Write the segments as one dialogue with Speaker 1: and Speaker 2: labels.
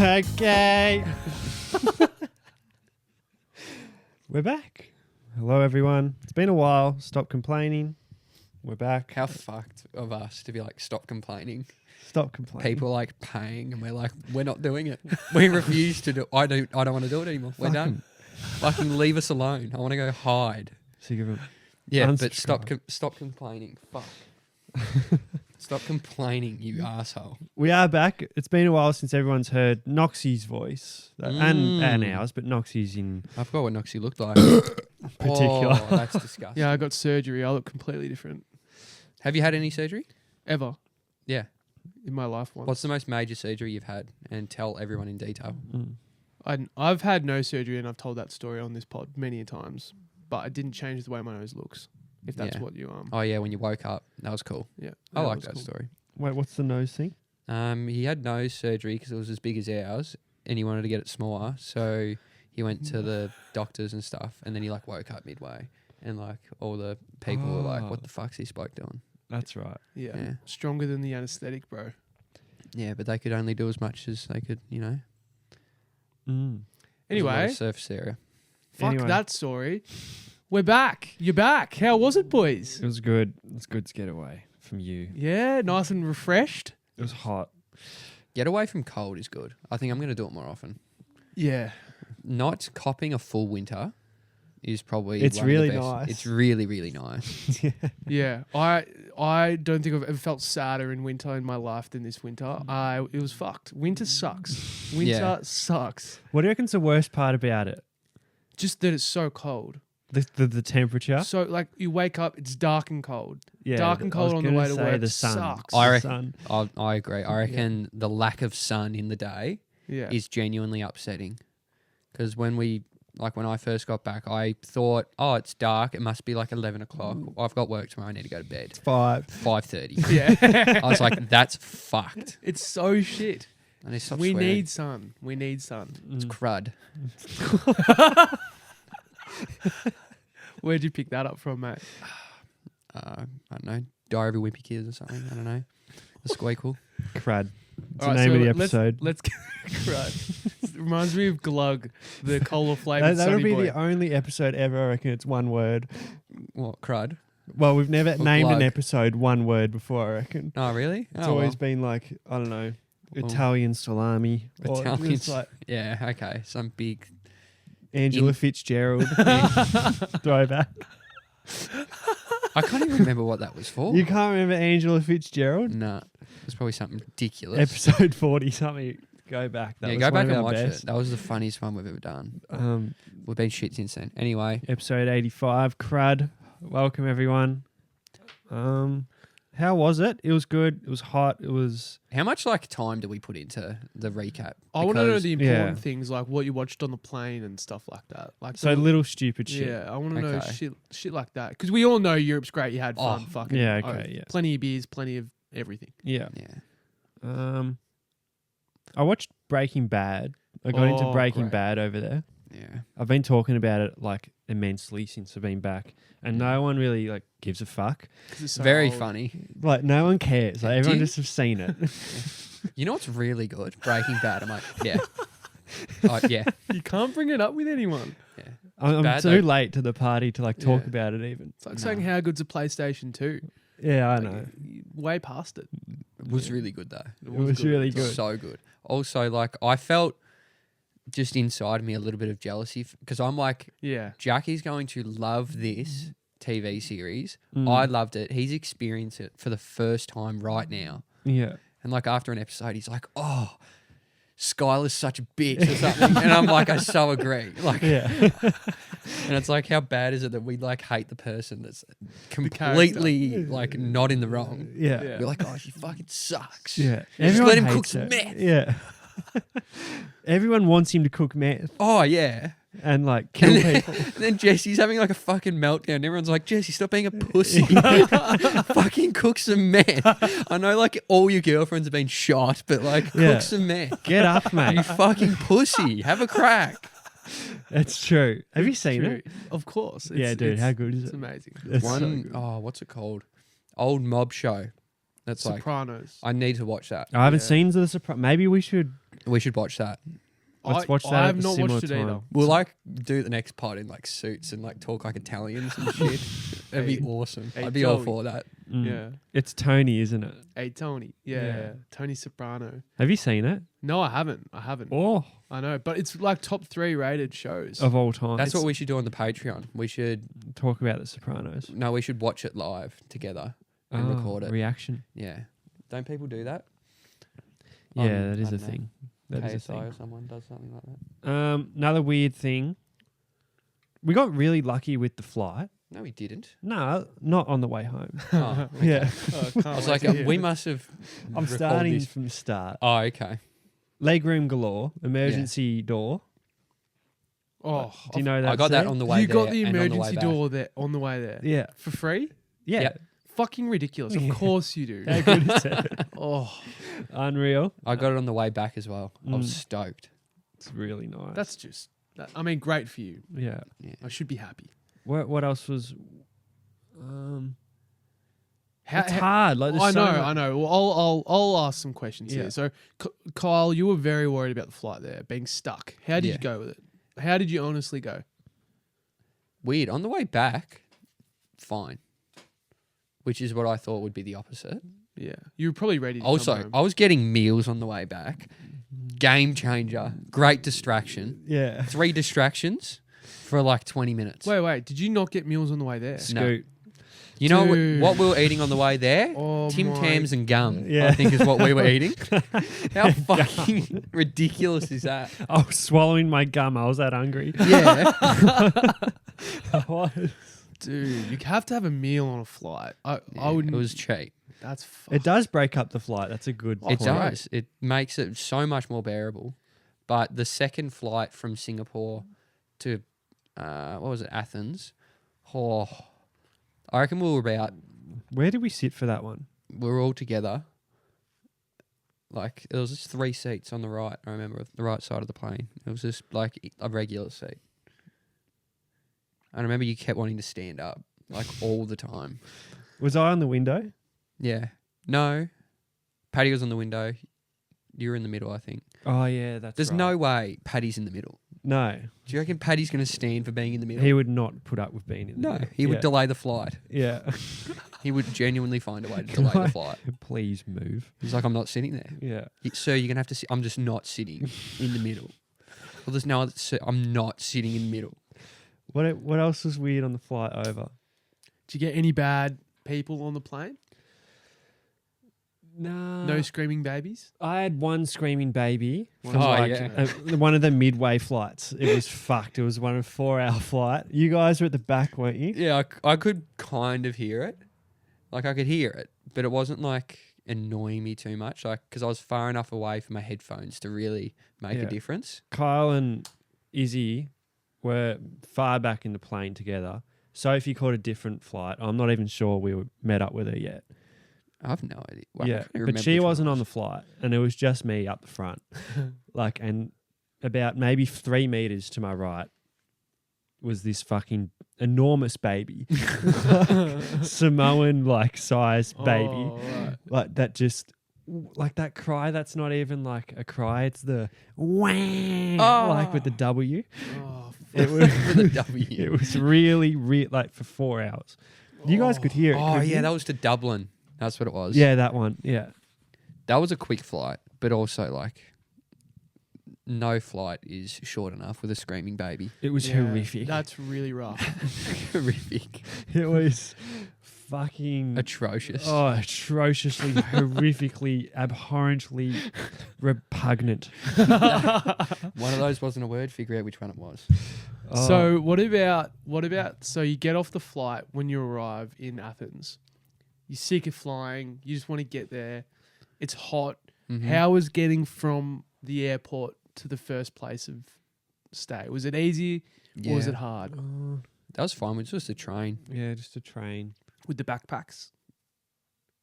Speaker 1: Okay. We're back. Hello, everyone. It's been a while. Stop complaining. We're back.
Speaker 2: How fucked of us to be like, stop complaining.
Speaker 1: Stop complaining.
Speaker 2: People are like paying, and we're like, we're not doing it. We refuse to do. I don't want to do it anymore. We're done. Fucking leave us alone. I want to go hide.
Speaker 1: Sick of it.
Speaker 2: Yeah, but
Speaker 1: Unsubscribe.
Speaker 2: stop complaining. Fuck. Stop complaining, you asshole.
Speaker 1: We are back. It's been a while since everyone's heard Noxie's voice and ours, but Noxie's in
Speaker 2: I forgot what Noxie looked like.
Speaker 1: particular.
Speaker 2: Oh, that's disgusting.
Speaker 3: Yeah, I got surgery. I look completely different.
Speaker 2: Have you had any surgery?
Speaker 3: Ever.
Speaker 2: Yeah.
Speaker 3: In my life once.
Speaker 2: What's the most major surgery you've had? And tell everyone in detail.
Speaker 3: I've had no surgery, and I've told that story on this pod many times, but it didn't change the way my nose looks, if that's what you...
Speaker 2: Oh, yeah, when you woke up. That was cool.
Speaker 3: Yeah.
Speaker 2: I like
Speaker 3: was
Speaker 2: that
Speaker 3: cool.
Speaker 2: story.
Speaker 1: Wait, what's the nose thing?
Speaker 2: He had nose surgery because it was as big as ours, and he wanted to get it smaller. So he went to the doctors and stuff, and then he like woke up midway, and like all the people were like, "What the fuck's this bloke doing?"
Speaker 1: That's right.
Speaker 3: Yeah. Stronger than the anesthetic, bro.
Speaker 2: Yeah, but they could only do as much as they could, you know. There's a lot
Speaker 3: Anyway,
Speaker 2: of surface area.
Speaker 3: fuck
Speaker 1: Anyway.
Speaker 3: that story. We're back. You're back. How was it, boys?
Speaker 1: It was good. It was good to get away from you.
Speaker 3: Yeah, nice and refreshed.
Speaker 1: It was hot.
Speaker 2: Get away from cold is good. I think I'm going to do it more often.
Speaker 3: Yeah.
Speaker 2: Not copping a full winter is probably
Speaker 1: It's
Speaker 2: one of the
Speaker 1: really
Speaker 2: best.
Speaker 1: nice.
Speaker 2: It's really, really nice.
Speaker 3: Yeah. I don't think I've ever felt sadder in winter in my life than this winter. It was fucked. Winter sucks. Winter sucks.
Speaker 1: What do you reckon's the worst part about it?
Speaker 3: Just that it's so cold.
Speaker 1: The temperature?
Speaker 3: So like you wake up, it's dark and cold.
Speaker 1: Yeah,
Speaker 3: Dark and cold on the way to work
Speaker 1: the sun.
Speaker 3: sucks.
Speaker 2: I
Speaker 1: The
Speaker 2: reckon.
Speaker 1: sun.
Speaker 2: I agree. I reckon the lack of sun in the day
Speaker 3: Yeah.
Speaker 2: is genuinely upsetting. Because when I first got back, I thought, oh, it's dark. It must be like 11 o'clock. I've got work tomorrow. I need to go to bed.
Speaker 1: 5:30.
Speaker 3: Yeah.
Speaker 2: I was like, that's fucked.
Speaker 3: It's so shit.
Speaker 2: I need to stop
Speaker 3: We
Speaker 2: swearing.
Speaker 3: need sun. We need sun.
Speaker 2: It's crud.
Speaker 3: Where'd you pick that up from, mate?
Speaker 2: I don't know. Diary of a Wimpy Kid or something. I don't know. The squeakle.
Speaker 1: Crud. It's the
Speaker 3: Alright,
Speaker 1: name
Speaker 3: so
Speaker 1: of the episode.
Speaker 3: Let's get right. It reminds me of Glug, the cola flavored
Speaker 1: That'll
Speaker 3: Sunny
Speaker 1: be
Speaker 3: Boy.
Speaker 1: the only episode ever. I reckon it's one word.
Speaker 2: What, crud?
Speaker 1: Well, we've never named an
Speaker 2: glug.
Speaker 1: episode one word before, I reckon.
Speaker 2: Oh, really?
Speaker 1: It's always been like, I don't know, Italian salami. Or
Speaker 2: Italian.
Speaker 1: it's like
Speaker 2: Yeah, okay. Some big...
Speaker 1: Angela Fitzgerald throwback.
Speaker 2: I can't even remember what that was for.
Speaker 1: You can't remember Angela Fitzgerald?
Speaker 2: Nah. It's probably something ridiculous.
Speaker 1: Episode 40 something. Go back. That
Speaker 2: Yeah,
Speaker 1: was
Speaker 2: go
Speaker 1: one
Speaker 2: back
Speaker 1: of
Speaker 2: and
Speaker 1: our
Speaker 2: watch
Speaker 1: best.
Speaker 2: it. That was the funniest one we've ever done. We've been shit since then. Anyway.
Speaker 1: Episode 85, Crud. Welcome, everyone. How was it? It was good. It was hot. It was...
Speaker 2: How much like time do we put into the recap?
Speaker 3: I want to know
Speaker 2: Because-
Speaker 3: the important
Speaker 1: Yeah.
Speaker 3: things, like what you watched on the plane and stuff like that. Like
Speaker 1: So little stupid shit.
Speaker 3: Yeah, I want to know
Speaker 2: Okay.
Speaker 3: shit like that. Because we all know Europe's great. You had fun.
Speaker 2: Oh,
Speaker 3: Fucking
Speaker 1: yeah, okay, yeah.
Speaker 3: Plenty of beers, plenty of everything.
Speaker 1: Yeah.
Speaker 2: Yeah.
Speaker 1: I watched Breaking Bad. I got into
Speaker 3: Oh,
Speaker 1: Breaking
Speaker 3: great.
Speaker 1: Bad over there.
Speaker 2: Yeah.
Speaker 1: I've been talking about it like immensely since I've been back, and no one really like gives a fuck.
Speaker 3: 'Cause it's so
Speaker 2: Very
Speaker 3: old.
Speaker 2: funny.
Speaker 1: Like no one cares. Like
Speaker 2: Do
Speaker 1: everyone
Speaker 2: you?
Speaker 1: just have seen it.
Speaker 2: You know what's really good? Breaking Bad. I'm like, yeah. Oh, yeah.
Speaker 3: You can't bring it up with anyone.
Speaker 2: Yeah.
Speaker 1: I'm
Speaker 2: bad,
Speaker 1: too
Speaker 2: though.
Speaker 1: late to the party to like talk
Speaker 3: Yeah.
Speaker 1: about it even.
Speaker 3: It's like saying how good's a PlayStation 2.
Speaker 1: Yeah, I
Speaker 3: Like,
Speaker 1: know.
Speaker 3: way past it.
Speaker 2: It was really good though.
Speaker 1: It was really
Speaker 2: It was
Speaker 1: good.
Speaker 2: so good. Also, like, I felt just inside me a little bit of jealousy because I'm like,
Speaker 3: Yeah.
Speaker 2: Jackie's going to love this TV series.
Speaker 1: Mm.
Speaker 2: I loved it. He's experienced it for the first time right now.
Speaker 1: Yeah.
Speaker 2: And like after an episode, he's like, "Oh, Skylar's such a bitch" or something. And I'm like, I so agree. Like,
Speaker 1: Yeah.
Speaker 2: and it's like, how bad is it that we like hate the person that's completely like not in the wrong?
Speaker 1: Yeah.
Speaker 3: Yeah.
Speaker 2: We're like, oh, she fucking sucks.
Speaker 1: Yeah.
Speaker 2: Just let him
Speaker 1: hates
Speaker 2: cook some
Speaker 1: it.
Speaker 2: meth.
Speaker 1: Yeah. Everyone wants him to cook meth
Speaker 2: Oh yeah.
Speaker 1: and like kill
Speaker 2: And
Speaker 1: people.
Speaker 2: then Jesse's having like a fucking meltdown. Everyone's like, Jesse, stop being a pussy. Fucking cook some meth. I know like all your girlfriends have been shot, but like
Speaker 1: Yeah.
Speaker 2: cook some meth.
Speaker 1: Get up,
Speaker 2: You
Speaker 1: mate.
Speaker 2: fucking pussy. Have a crack.
Speaker 1: It's true. Have you seen
Speaker 3: True.
Speaker 1: it?
Speaker 3: Of course.
Speaker 1: Yeah, dude. How good is
Speaker 3: It's
Speaker 1: it?
Speaker 3: amazing.
Speaker 1: It's so
Speaker 2: One,
Speaker 1: good.
Speaker 2: oh, what's it called? Old mob show. That's like,
Speaker 3: Sopranos.
Speaker 2: I need to watch that.
Speaker 1: I haven't
Speaker 3: Yeah.
Speaker 1: seen The Sopranos. Maybe we should
Speaker 2: We should watch that.
Speaker 1: Let's watch that
Speaker 3: I
Speaker 1: at
Speaker 3: have
Speaker 1: the
Speaker 3: not
Speaker 1: similar
Speaker 3: watched it either.
Speaker 1: time.
Speaker 2: We'll like do the next pod in like suits and like talk like Italians and shit. That'd be awesome.
Speaker 3: Hey,
Speaker 2: I'd be all
Speaker 3: Joey.
Speaker 2: for that.
Speaker 1: Mm.
Speaker 3: Yeah.
Speaker 1: It's Tony, isn't it?
Speaker 3: Hey, Tony. Yeah. Tony Soprano.
Speaker 1: Have you seen it?
Speaker 3: No, I haven't.
Speaker 1: Oh,
Speaker 3: I know, but it's like top 3 rated shows.
Speaker 1: of all time.
Speaker 2: That's what we should do on the Patreon. We should
Speaker 1: Talk about The Sopranos.
Speaker 2: we should watch it live together and record it.
Speaker 1: Reaction.
Speaker 2: Yeah. Don't people do that?
Speaker 1: Yeah, that
Speaker 2: I
Speaker 1: is a
Speaker 2: don't know.
Speaker 1: thing. That is a
Speaker 2: KSI
Speaker 1: thing.
Speaker 2: or someone does something like that.
Speaker 1: Another weird thing. We got really lucky with the flight.
Speaker 2: No, we didn't.
Speaker 1: No, not on the way home.
Speaker 2: Oh,
Speaker 1: Yeah.
Speaker 2: I was like, we must have.
Speaker 1: I'm
Speaker 2: recalled
Speaker 1: starting
Speaker 2: this-
Speaker 1: from the start.
Speaker 2: Oh, okay.
Speaker 1: Legroom galore, emergency door.
Speaker 3: Oh,
Speaker 1: Do you know that?
Speaker 2: I got that
Speaker 1: scene?
Speaker 2: on the way
Speaker 3: you
Speaker 2: there.
Speaker 3: got the
Speaker 2: and on way
Speaker 3: emergency
Speaker 2: back.
Speaker 3: door there on the way there
Speaker 1: Yeah.
Speaker 3: for free?
Speaker 1: Yeah.
Speaker 2: Yep.
Speaker 3: Fucking ridiculous. Of
Speaker 1: Yeah.
Speaker 3: course you do.
Speaker 1: How good is it?
Speaker 3: Oh,
Speaker 1: Unreal.
Speaker 2: I got it on the way back as well. I was
Speaker 1: Mm.
Speaker 2: stoked.
Speaker 1: It's really nice.
Speaker 3: that's just. I mean, great for you.
Speaker 1: yeah.
Speaker 3: I should be happy.
Speaker 1: What else was?
Speaker 3: How,
Speaker 1: It's hard. Like there's
Speaker 3: I
Speaker 1: so
Speaker 3: know,
Speaker 1: much-
Speaker 3: I know. Well, I'll ask some questions
Speaker 1: Yeah.
Speaker 3: here. So, Kyle, you were very worried about the flight there being stuck. How did
Speaker 2: Yeah.
Speaker 3: you go with it? How did you honestly go?
Speaker 2: Weird. On the way back, fine. Which is what I thought would be the opposite.
Speaker 3: Yeah, you were probably ready. To
Speaker 2: Also,
Speaker 3: come home.
Speaker 2: I was getting meals on the way back. Game changer. Great distraction.
Speaker 1: Yeah.
Speaker 2: 3 distractions for like 20 minutes.
Speaker 3: Wait. Did you not get meals on the way there?
Speaker 1: Scoot.
Speaker 2: You know
Speaker 3: Dude.
Speaker 2: what we were eating on the way there?
Speaker 3: Oh
Speaker 2: Tim
Speaker 3: my-
Speaker 2: Tams and gum,
Speaker 1: Yeah.
Speaker 2: I think is what we were eating. How fucking ridiculous is that?
Speaker 1: I was swallowing my gum. I was that hungry.
Speaker 2: Yeah.
Speaker 1: I was.
Speaker 3: Dude, you have to have a meal on a flight. I wouldn't.
Speaker 2: It was cheap.
Speaker 3: That's
Speaker 1: It does break up the flight. That's a good
Speaker 2: It
Speaker 1: point.
Speaker 2: does. It makes it so much more bearable. But the second flight from Singapore to, what was it, Athens? Oh, I reckon we
Speaker 1: Where did we sit for that one?
Speaker 2: were all together. Like, there was just 3 seats on the right, I remember, the right side of the plane. It was just like a regular seat. I remember you kept wanting to stand up, like all the time.
Speaker 1: Was I on the window?
Speaker 2: Yeah. No. Paddy was on the window. You were in the middle, I think.
Speaker 1: Oh yeah, that's.
Speaker 2: There's
Speaker 1: right.
Speaker 2: no way Paddy's in the middle.
Speaker 1: No.
Speaker 2: Do you reckon Paddy's going to stand for being in the middle?
Speaker 1: He would not put up with being in the
Speaker 2: No,
Speaker 1: middle.
Speaker 2: he would
Speaker 1: Yeah.
Speaker 2: delay the flight.
Speaker 1: Yeah.
Speaker 2: He would genuinely find a way to delay the flight.
Speaker 1: Please move.
Speaker 2: He's like, I'm not sitting there.
Speaker 1: Yeah.
Speaker 2: Sir, you're going to have to sit. I'm just not sitting in the middle. Well, there's no other. Sir, I'm not sitting in the middle.
Speaker 1: What else was weird on the flight over?
Speaker 3: Did you get any bad people on the plane?
Speaker 1: No.
Speaker 3: No screaming babies.
Speaker 1: I had one screaming baby from
Speaker 2: Oh,
Speaker 1: like
Speaker 2: yeah.
Speaker 1: one of the midway flights. It was fucked. It was one of 4-hour flight. You guys were at the back, weren't you?
Speaker 2: Yeah, I could kind of hear it. Like, I could hear it, but it wasn't like annoying me too much. Like, because I was far enough away from my headphones to really make
Speaker 1: Yeah.
Speaker 2: a difference.
Speaker 1: Kyle and Izzy were far back in the plane together. Sophie caught a different flight. I'm not even sure we were met up with her yet.
Speaker 2: I have no idea. Well, I
Speaker 1: Yeah,
Speaker 2: can't even
Speaker 1: but
Speaker 2: remember
Speaker 1: she
Speaker 2: which one
Speaker 1: wasn't
Speaker 2: it
Speaker 1: on the flight, and it was just me up the front. Like, and about maybe 3 meters to my right was this fucking enormous baby, Samoan like size baby,
Speaker 3: Oh, right.
Speaker 1: like that just. Like that cry, that's not even like a cry. It's the whang, like with the W.
Speaker 3: Oh,
Speaker 1: It was
Speaker 2: With a W.
Speaker 1: It was really, like for 4 hours. You guys could hear it.
Speaker 2: Oh,
Speaker 1: couldn't
Speaker 2: yeah,
Speaker 1: you?
Speaker 2: that was to Dublin. That's what it was.
Speaker 1: Yeah, that one. Yeah.
Speaker 2: That was a quick flight, but also, like, no flight is short enough with a screaming baby.
Speaker 1: It was
Speaker 3: yeah,
Speaker 1: horrific.
Speaker 3: That's really rough.
Speaker 2: Horrific.
Speaker 1: It was fucking
Speaker 2: Atrocious.
Speaker 1: atrociously, horrifically, abhorrently repugnant.
Speaker 2: One of those wasn't a word. Figure out which one it was.
Speaker 1: Oh,
Speaker 3: So what about so you get off the flight when you arrive in Athens. You're sick of flying. You just want to get there. It's hot.
Speaker 2: Mhm.
Speaker 3: How was getting from the airport to the first place of stay? Was it easy or was
Speaker 2: Yeah.
Speaker 3: it hard
Speaker 2: That was fine. It was just a train.
Speaker 1: yeah, just a train.
Speaker 3: with the backpacks?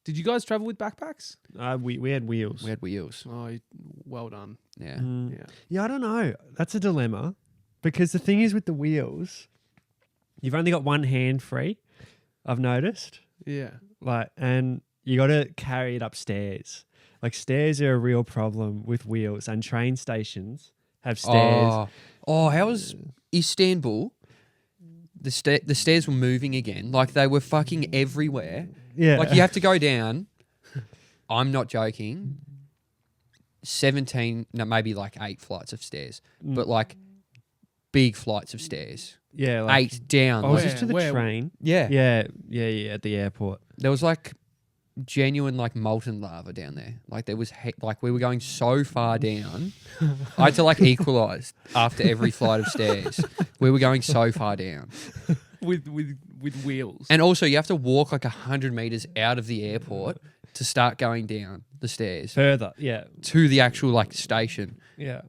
Speaker 3: Did you guys travel with backpacks?
Speaker 1: We had wheels.
Speaker 2: We had wheels.
Speaker 3: Oh, well done.
Speaker 2: Yeah.
Speaker 1: Mm.
Speaker 3: Yeah.
Speaker 1: Yeah, I don't know. That's a dilemma because the thing is with the wheels, you've only got one hand free. I've noticed.
Speaker 3: Yeah.
Speaker 1: Like, and you got to carry it upstairs. Like stairs are a real problem with wheels, and train stations have stairs.
Speaker 2: How was Istanbul? The stairs were moving again. Like they were fucking everywhere.
Speaker 1: Yeah.
Speaker 2: Like you have to go down. I'm not joking. 17, no, maybe like 8 flights of stairs, but like big flights of stairs.
Speaker 1: Yeah, like
Speaker 2: 8 down.
Speaker 1: I was
Speaker 2: like-
Speaker 1: just to the train.
Speaker 2: yeah.
Speaker 1: Yeah, at the airport.
Speaker 2: There was like genuine like molten lava down there. Like there was like we were going so far down. I had to like equalize after every flight of stairs. We were going so far down.
Speaker 3: with wheels.
Speaker 2: And also you have to walk like 100 meters out of the airport to start going down the stairs
Speaker 1: Further, yeah.
Speaker 2: to the actual like station.
Speaker 1: Yeah.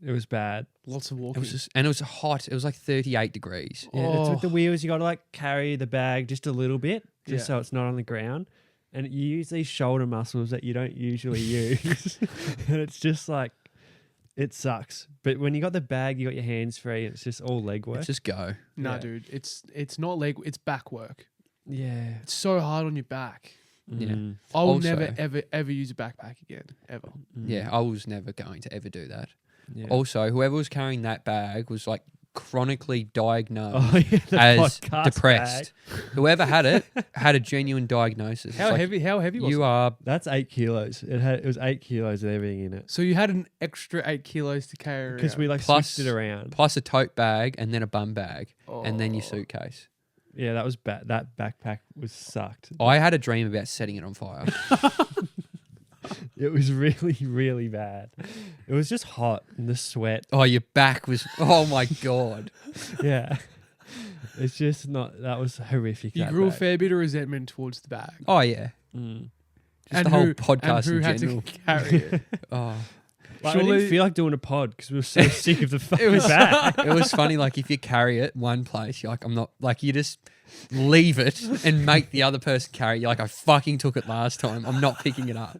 Speaker 1: It was bad.
Speaker 3: Lots of
Speaker 2: It
Speaker 3: walking.
Speaker 2: was just, and it was hot. It was like 38 degrees.
Speaker 1: Yeah, it's with the
Speaker 3: Oh.
Speaker 1: wheels, you got to like carry the bag just a little bit, just
Speaker 3: Yeah.
Speaker 1: so it's not on the ground. And you use these shoulder muscles that you don't usually use. And it's just like, it sucks. But when you got the bag, you got your hands free, and it's just all leg work.
Speaker 2: Let's just go.
Speaker 3: Nah,
Speaker 1: yeah.
Speaker 3: dude, it's not leg. It's back work.
Speaker 1: Yeah.
Speaker 3: It's so hard on your back.
Speaker 2: Yeah.
Speaker 1: Mm.
Speaker 3: I will
Speaker 2: Also-
Speaker 3: never ever use a backpack again, ever.
Speaker 2: Yeah, I was never going to ever do that.
Speaker 1: Yeah.
Speaker 2: Also, whoever was carrying that bag was like chronically diagnosed
Speaker 1: Oh, yeah, the
Speaker 2: as
Speaker 1: podcast
Speaker 2: depressed.
Speaker 1: bag.
Speaker 2: Whoever had it had a genuine diagnosis. It's
Speaker 3: How
Speaker 2: like,
Speaker 3: heavy? How heavy was
Speaker 2: You
Speaker 3: it?
Speaker 2: are.
Speaker 1: That's 8 kilos. It was 8 kilos of everything in it.
Speaker 3: So you had an extra 8 kilos to carry around.
Speaker 1: Because we like
Speaker 2: Plus-
Speaker 1: switched it around.
Speaker 2: Plus a tote bag and then a bum bag and then your
Speaker 3: Oh.
Speaker 2: suitcase.
Speaker 1: Yeah, that was bad. That backpack was sucked.
Speaker 2: I had a dream about setting it on fire.
Speaker 1: It was really, really bad. It was just hot and the sweat.
Speaker 2: Oh, your back was. Oh my God.
Speaker 1: Yeah. It's just not, that was horrific.
Speaker 3: You
Speaker 1: that
Speaker 3: grew a
Speaker 1: bag.
Speaker 3: fair bit of resentment towards the bag.
Speaker 2: Oh, yeah.
Speaker 1: Mm.
Speaker 2: Just the whole podcast
Speaker 3: and who
Speaker 2: in
Speaker 3: had
Speaker 2: general.
Speaker 3: to carry it.
Speaker 2: Oh.
Speaker 1: Like, I
Speaker 3: Surely-
Speaker 1: didn't feel like doing a pod because we were so sick of the fucking
Speaker 2: It was
Speaker 1: bag.
Speaker 2: it was funny. Like if you carry it one place, you're like, I'm not. Like you just leave it and make the other person carry it. You're like, I fucking took it last time. I'm not picking it up.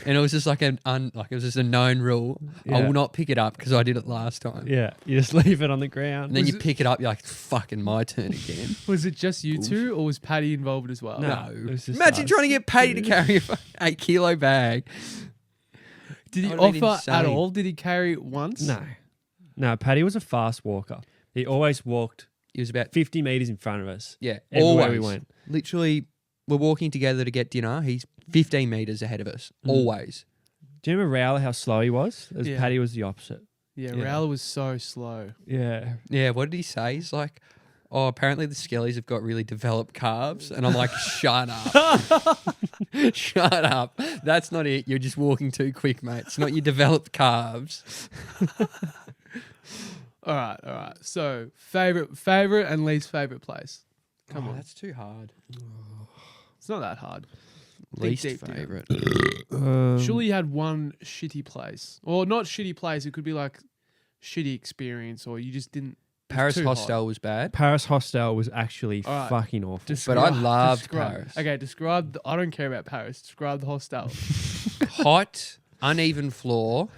Speaker 2: And it was just like it was just a known rule. I
Speaker 1: Yeah.
Speaker 2: will not pick it up because I did it last time.
Speaker 1: Yeah, you just leave it on the ground.
Speaker 2: And then
Speaker 3: Was
Speaker 2: you
Speaker 3: it-
Speaker 2: pick it up. You're like, fucking my turn again.
Speaker 3: Was it just you two, or was Paddy involved as well?
Speaker 1: No. it was just
Speaker 2: Imagine
Speaker 1: us.
Speaker 2: trying to get Paddy to carry a 8 kilo bag.
Speaker 3: Did he
Speaker 2: That would've been
Speaker 3: offer at
Speaker 2: insane.
Speaker 3: all? Did he carry it once?
Speaker 1: No, Paddy was a fast walker. He always walked
Speaker 2: It was about
Speaker 1: 50 meters in front of us.
Speaker 2: yeah.
Speaker 1: Everywhere
Speaker 2: Always
Speaker 1: we went.
Speaker 2: Literally, we're walking together to get dinner. He's 15 meters ahead of us.
Speaker 1: Mm.
Speaker 2: Always.
Speaker 1: Do you remember Rowler how slow he was? As
Speaker 3: Yeah.
Speaker 1: Paddy was the opposite.
Speaker 3: Yeah,
Speaker 2: Yeah.
Speaker 3: Raul was so slow.
Speaker 1: Yeah.
Speaker 2: Yeah, what did he say? He's like, oh, apparently the Skellies have got really developed calves. And I'm like, shut up. Shut up. That's not it. You're just walking too quick, mate. It's not your developed calves.
Speaker 3: All right. So favorite and least favorite place. Come on,
Speaker 2: That's too hard.
Speaker 3: it's not that hard.
Speaker 2: Least
Speaker 3: deep down.
Speaker 2: favourite.
Speaker 3: Surely you had one shitty place, or not shitty place. It could be like shitty experience, or you just didn't.
Speaker 2: Paris
Speaker 3: too hot.
Speaker 2: Hostel was bad.
Speaker 1: Paris Hostel was actually
Speaker 3: All right.
Speaker 1: fucking awful.
Speaker 2: But I loved
Speaker 3: describe-
Speaker 2: Paris.
Speaker 3: Okay, describe. I don't care about Paris. Describe the hostel.
Speaker 2: Hot, uneven floor,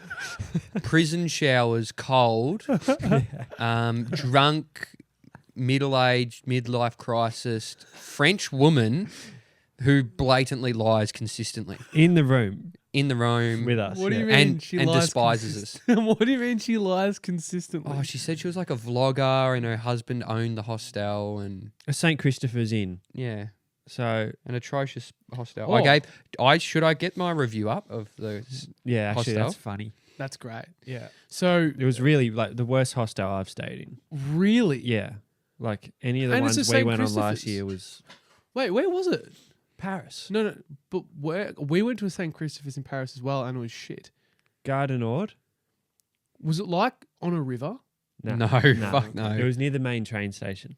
Speaker 2: prison showers, cold, drunk, middle-aged, midlife crisis, French woman who blatantly lies consistently
Speaker 1: In the room
Speaker 2: in the room.
Speaker 1: with us.
Speaker 3: What do you
Speaker 1: yeah.
Speaker 3: mean
Speaker 2: And-
Speaker 3: she
Speaker 2: and
Speaker 3: lies
Speaker 2: despises us.
Speaker 3: What do you mean she lies consistently?
Speaker 2: Oh, she said she was like a vlogger and her husband owned the hostel and
Speaker 1: St. Christopher's Inn.
Speaker 2: yeah,
Speaker 1: So,
Speaker 2: an atrocious hostel.
Speaker 3: Oh.
Speaker 2: Should I get my review up of the
Speaker 1: yeah, actually,
Speaker 2: Hostel?
Speaker 1: that's funny.
Speaker 3: That's great. Yeah. So
Speaker 1: It was really like the worst hostel I've stayed in.
Speaker 3: really,
Speaker 1: Yeah. Like any of the
Speaker 3: And it's
Speaker 1: ones
Speaker 3: the
Speaker 1: we
Speaker 3: St.
Speaker 1: went on last
Speaker 3: Christopher's.
Speaker 1: year was
Speaker 3: wait, where was it?
Speaker 1: Paris.
Speaker 3: No, but where we went to a St. Christopher's in Paris as well, and it was shit.
Speaker 1: Gare du Nord?
Speaker 3: Was it like on a river?
Speaker 2: No, fuck no.
Speaker 1: It was near the main train station.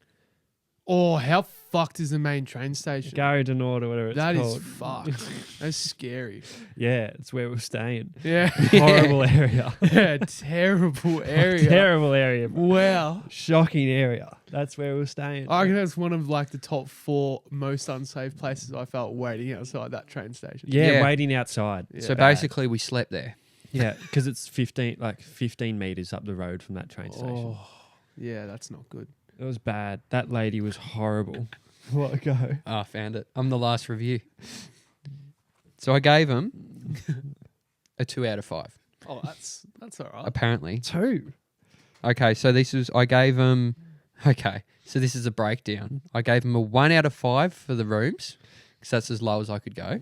Speaker 3: Oh, how fucked is the main train station?
Speaker 1: Gare du Nord or whatever it's
Speaker 3: That is
Speaker 1: called.
Speaker 3: fucked. That's scary.
Speaker 1: Yeah, it's where we're staying.
Speaker 3: Yeah.
Speaker 1: Horrible area.
Speaker 3: Yeah, terrible area.
Speaker 1: Terrible area.
Speaker 3: Wow.
Speaker 1: Shocking area. That's where we're staying.
Speaker 3: I reckon that's one of like the top 4 most unsafe places I felt waiting outside that train station.
Speaker 1: Yeah,
Speaker 2: Yeah.
Speaker 1: waiting outside.
Speaker 3: Yeah.
Speaker 2: So basically, we slept there.
Speaker 1: Yeah, because it's 15 meters up the road from that train station.
Speaker 3: Oh, yeah, that's not good.
Speaker 1: It was bad. That lady was horrible. What a go.
Speaker 2: Oh, I found it. I'm the last review. So I gave them a 2 out of 5.
Speaker 3: Oh, that's all right.
Speaker 2: Apparently.
Speaker 1: 2.
Speaker 2: Okay, so this is I gave them. Okay, so this is a breakdown. I gave them a 1 out of 5 for the rooms, because that's as low as I could go.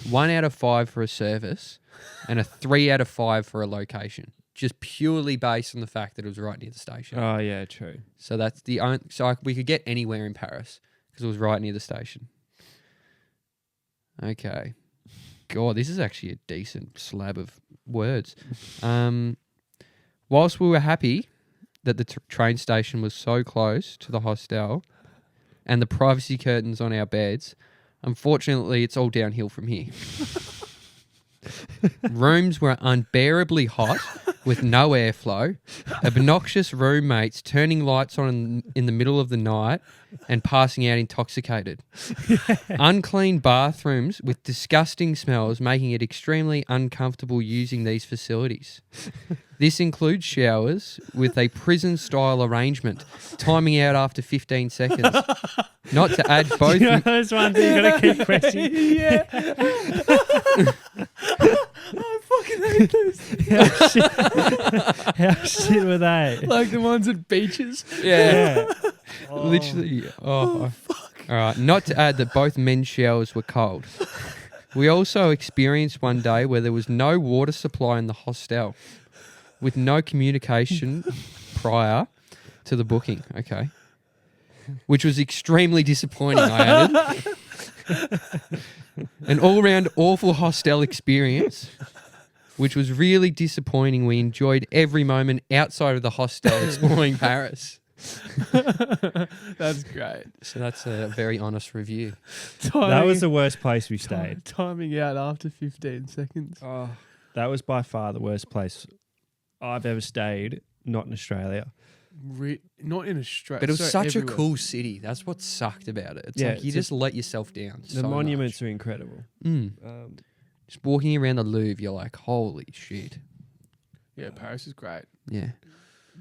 Speaker 2: 1 out of 5 for a service, and a 3 out of 5 for a location. Just purely based on the fact that it was right near the station.
Speaker 1: Oh yeah, true.
Speaker 2: So that's the only. So we could get anywhere in Paris because it was right near the station. Okay. God, this is actually a decent slab of words. Whilst we were happy that the train station was so close to the hostel and the privacy curtains on our beds, unfortunately, it's all downhill from here. Rooms were unbearably hot with no airflow, obnoxious roommates turning lights on in the middle of the night and passing out intoxicated. Unclean bathrooms with disgusting smells, making it extremely uncomfortable using these facilities. This includes showers with a prison-style arrangement, timing out after 15 seconds. Not to add both...
Speaker 1: You know those ones that you got to keep questioning?
Speaker 3: Yeah. I fucking hate those.
Speaker 1: How shit were they?
Speaker 3: Like the ones at beaches.
Speaker 2: Yeah.
Speaker 1: Yeah.
Speaker 2: Literally. Oh, fuck. All right. Not to add that both men's showers were cold. We also experienced one day where there was no water supply in the hostel, with no communication prior to the booking. Okay. Which was extremely disappointing, I added. An all-round awful hostel experience, which was really disappointing. We enjoyed every moment outside of the hostel exploring Paris.
Speaker 3: That's great.
Speaker 2: So that's a very honest review.
Speaker 1: That was the worst place we stayed.
Speaker 3: Timing out after 15 seconds.
Speaker 1: Oh, that was by far the worst place I've ever stayed, not in Australia.
Speaker 3: Not in Australia.
Speaker 2: But it was such
Speaker 3: everywhere.
Speaker 2: a cool city. That's what sucked about it. It's
Speaker 1: Yeah,
Speaker 2: like you
Speaker 1: it's
Speaker 2: just let yourself down.
Speaker 1: The monuments are incredible.
Speaker 2: Just walking around the Louvre, you're like, holy shit.
Speaker 3: Yeah, Paris is great.
Speaker 2: Yeah.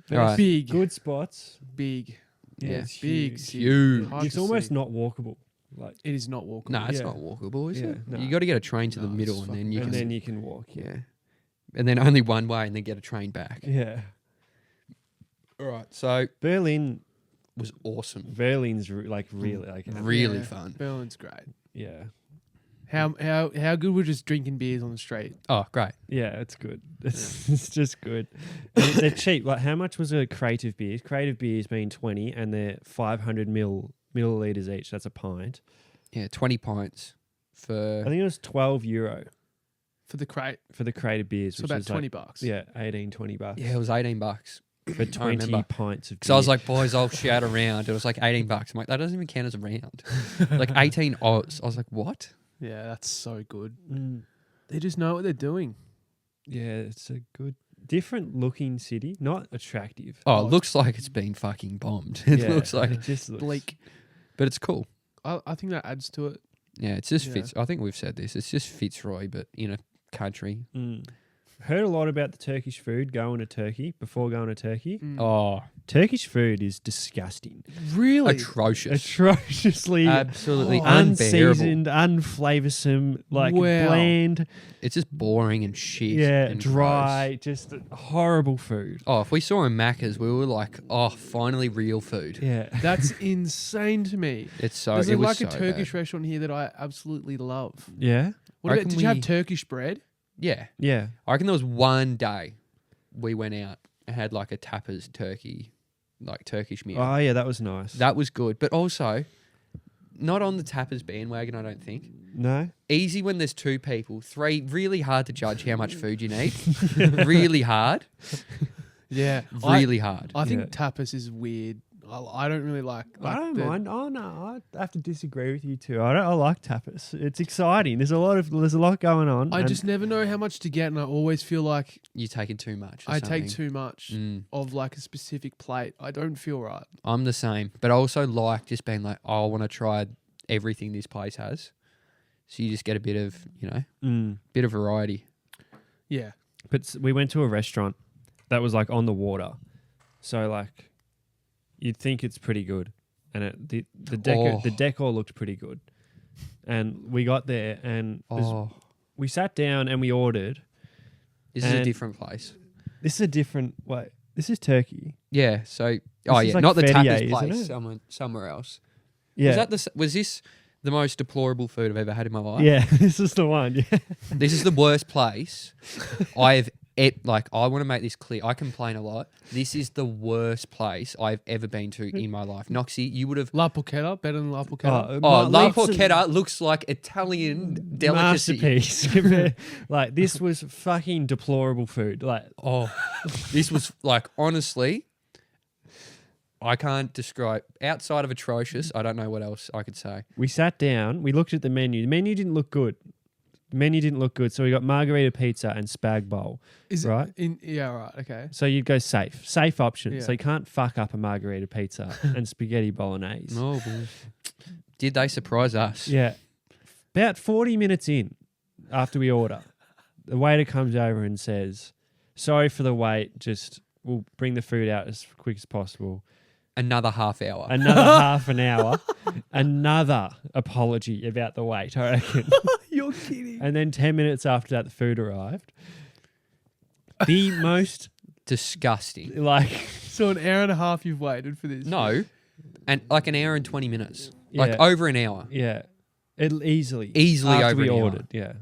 Speaker 1: There's
Speaker 2: Alright.
Speaker 3: Big.
Speaker 1: good spots.
Speaker 3: Big.
Speaker 1: Yeah,
Speaker 2: Yeah.
Speaker 1: it's
Speaker 3: Big.
Speaker 1: huge.
Speaker 3: city.
Speaker 2: Huge.
Speaker 3: Hard
Speaker 1: It's
Speaker 3: to
Speaker 1: almost
Speaker 3: see.
Speaker 1: not walkable. Like,
Speaker 3: It is not walkable.
Speaker 2: No, it's
Speaker 1: Yeah.
Speaker 2: not walkable, is
Speaker 1: Yeah,
Speaker 2: it?
Speaker 1: no.
Speaker 2: You got to get a train to the
Speaker 3: No,
Speaker 2: middle
Speaker 3: it's
Speaker 2: and then you
Speaker 1: and
Speaker 2: can.
Speaker 1: then you can walk.
Speaker 2: Yeah. And then only one way and then get a train back.
Speaker 1: Yeah.
Speaker 2: All right. So
Speaker 1: Berlin.
Speaker 2: was awesome.
Speaker 1: Berlin's really like
Speaker 2: Really
Speaker 3: Yeah,
Speaker 2: fun.
Speaker 3: Berlin's great.
Speaker 1: yeah.
Speaker 3: How good were just drinking beers on the street?
Speaker 2: Oh, great.
Speaker 1: Yeah, it's good. It's just good. And they're cheap. Like, how much was a crate of beers? Crate of beers being 20, and they're 500 milliliters each. That's a pint.
Speaker 2: Yeah, 20 pints
Speaker 1: I
Speaker 2: for.
Speaker 1: think it was €12
Speaker 3: For the crate.
Speaker 1: for the crate of beers,
Speaker 3: So
Speaker 1: which
Speaker 3: about
Speaker 1: is
Speaker 3: $20.
Speaker 1: like, yeah, 18, $20
Speaker 2: Yeah, it was $18.
Speaker 1: for 20
Speaker 2: remember.
Speaker 1: pints of beer.
Speaker 2: So I was like, boys, I'll shout around. It was like $18. I'm like, that doesn't even count as a round. Like 18 Oz. I was like, what?
Speaker 3: Yeah, that's so good.
Speaker 1: Mm,
Speaker 3: They just know what they're doing.
Speaker 1: yeah, it's a good, different looking city. Not attractive.
Speaker 2: Oh, it looks like it's been fucking bombed. It
Speaker 1: Yeah,
Speaker 2: looks like,
Speaker 1: it just looks
Speaker 3: Bleak.
Speaker 2: but it's cool.
Speaker 3: I think that adds to it.
Speaker 2: Yeah, it's just
Speaker 3: Yeah.
Speaker 2: Fitz. I think we've said this. It's just Fitzroy, but in a country.
Speaker 1: Mm. Heard a lot about the Turkish food going to Turkey, before going to Turkey.
Speaker 3: Mm.
Speaker 2: Oh,
Speaker 1: Turkish food is disgusting.
Speaker 3: Really?
Speaker 2: atrocious.
Speaker 1: Atrociously
Speaker 2: Absolutely
Speaker 3: Oh.
Speaker 2: unbearable.
Speaker 1: unseasoned, unflavoursome, like
Speaker 3: Wow.
Speaker 1: bland,
Speaker 2: It's just boring and shit.
Speaker 1: yeah,
Speaker 2: and
Speaker 1: dry,
Speaker 2: gross.
Speaker 1: just horrible food.
Speaker 2: Oh, if we saw a Macca's, we were like, oh, finally real food.
Speaker 1: Yeah.
Speaker 3: That's insane to me.
Speaker 2: It's so.
Speaker 3: There's
Speaker 2: it was
Speaker 3: like
Speaker 2: so
Speaker 3: a Turkish
Speaker 2: bad.
Speaker 3: restaurant here that I absolutely love.
Speaker 1: Yeah?
Speaker 3: What about,
Speaker 2: Reckon
Speaker 3: did you have
Speaker 2: we-
Speaker 3: Turkish bread?
Speaker 2: Yeah,
Speaker 1: Yeah.
Speaker 2: I reckon there was one day we went out and had like a tapas turkey, like Turkish meal.
Speaker 1: Oh, yeah, that was nice.
Speaker 2: That was good, but also not on the tapas bandwagon. I don't think.
Speaker 1: No?
Speaker 2: Easy when there's 2 people. 3, really hard to judge how much food you need. Really hard.
Speaker 3: Yeah.
Speaker 2: Really hard.
Speaker 3: I think
Speaker 1: Yeah.
Speaker 3: tapas is weird. I don't really like
Speaker 1: I don't
Speaker 3: the-
Speaker 1: mind. Oh no, I have to disagree with you too. I like tapas. It's exciting. There's a lot going on.
Speaker 3: I
Speaker 1: and
Speaker 3: just never know how much to get, and I always feel like
Speaker 2: You're taking too much. or
Speaker 3: I take
Speaker 2: something.
Speaker 3: too much
Speaker 2: Mm.
Speaker 3: of like a specific plate. I don't feel right.
Speaker 2: I'm the same, but I also like just being like, oh, I want to try everything this place has. So you just get a bit of, bit of variety.
Speaker 3: Yeah.
Speaker 1: But we went to a restaurant that was like on the water, so like you'd think it's pretty good, and the decor looked pretty good, and we got there and
Speaker 2: Oh,
Speaker 1: we sat down and we ordered.
Speaker 2: This is a
Speaker 1: And-
Speaker 2: different place.
Speaker 1: This is a different. Wait, this is Turkey.
Speaker 2: Yeah. So,
Speaker 1: is
Speaker 2: yeah,
Speaker 1: like
Speaker 2: not the
Speaker 1: Fettier,
Speaker 2: Turkish
Speaker 1: isn't
Speaker 2: place.
Speaker 1: it?
Speaker 2: Somewhere else.
Speaker 1: Yeah.
Speaker 2: Was this the most deplorable food I've ever had in my life?
Speaker 1: Yeah, this is the one. Yeah.
Speaker 2: This is the worst place I have. I want to make this clear. I complain a lot. This is the worst place I've ever been to in my life. Noxie, you would have.
Speaker 3: La Porchetta, better than La Porchetta.
Speaker 2: Oh, La
Speaker 1: leaps and
Speaker 2: Porchetta looks like Italian delicacy.
Speaker 1: masterpiece. Compared- like this was fucking deplorable food. Like
Speaker 2: Oh, this was like, honestly, I can't describe. Outside of atrocious, I don't know what else I could say.
Speaker 1: we sat down, we looked at the menu. The menu didn't look good. So we got margarita pizza and spag bowl.
Speaker 3: Is
Speaker 1: right?
Speaker 3: Yeah, right. Okay.
Speaker 1: So you'd go safe option.
Speaker 3: Yeah.
Speaker 1: So you can't fuck up a margarita pizza and spaghetti bolognese.
Speaker 2: Oh, did they surprise us?
Speaker 1: Yeah. About 40 minutes in, after we order, the waiter comes over and says, "Sorry for the wait. Just we'll bring the food out as quick as possible."
Speaker 2: Another half hour.
Speaker 1: Another half an hour. Another apology about the wait, I reckon.
Speaker 3: You're kidding.
Speaker 1: And then 10 minutes after that, the food arrived. The most,
Speaker 2: Disgusting.
Speaker 1: like,
Speaker 3: So an hour and a half you've waited for this?
Speaker 2: No, and like an hour and 20 minutes.
Speaker 1: Yeah.
Speaker 2: Like over an hour.
Speaker 1: yeah, it easily
Speaker 2: Easily
Speaker 1: after
Speaker 2: over
Speaker 1: we
Speaker 2: an hour.
Speaker 1: ordered. Yeah,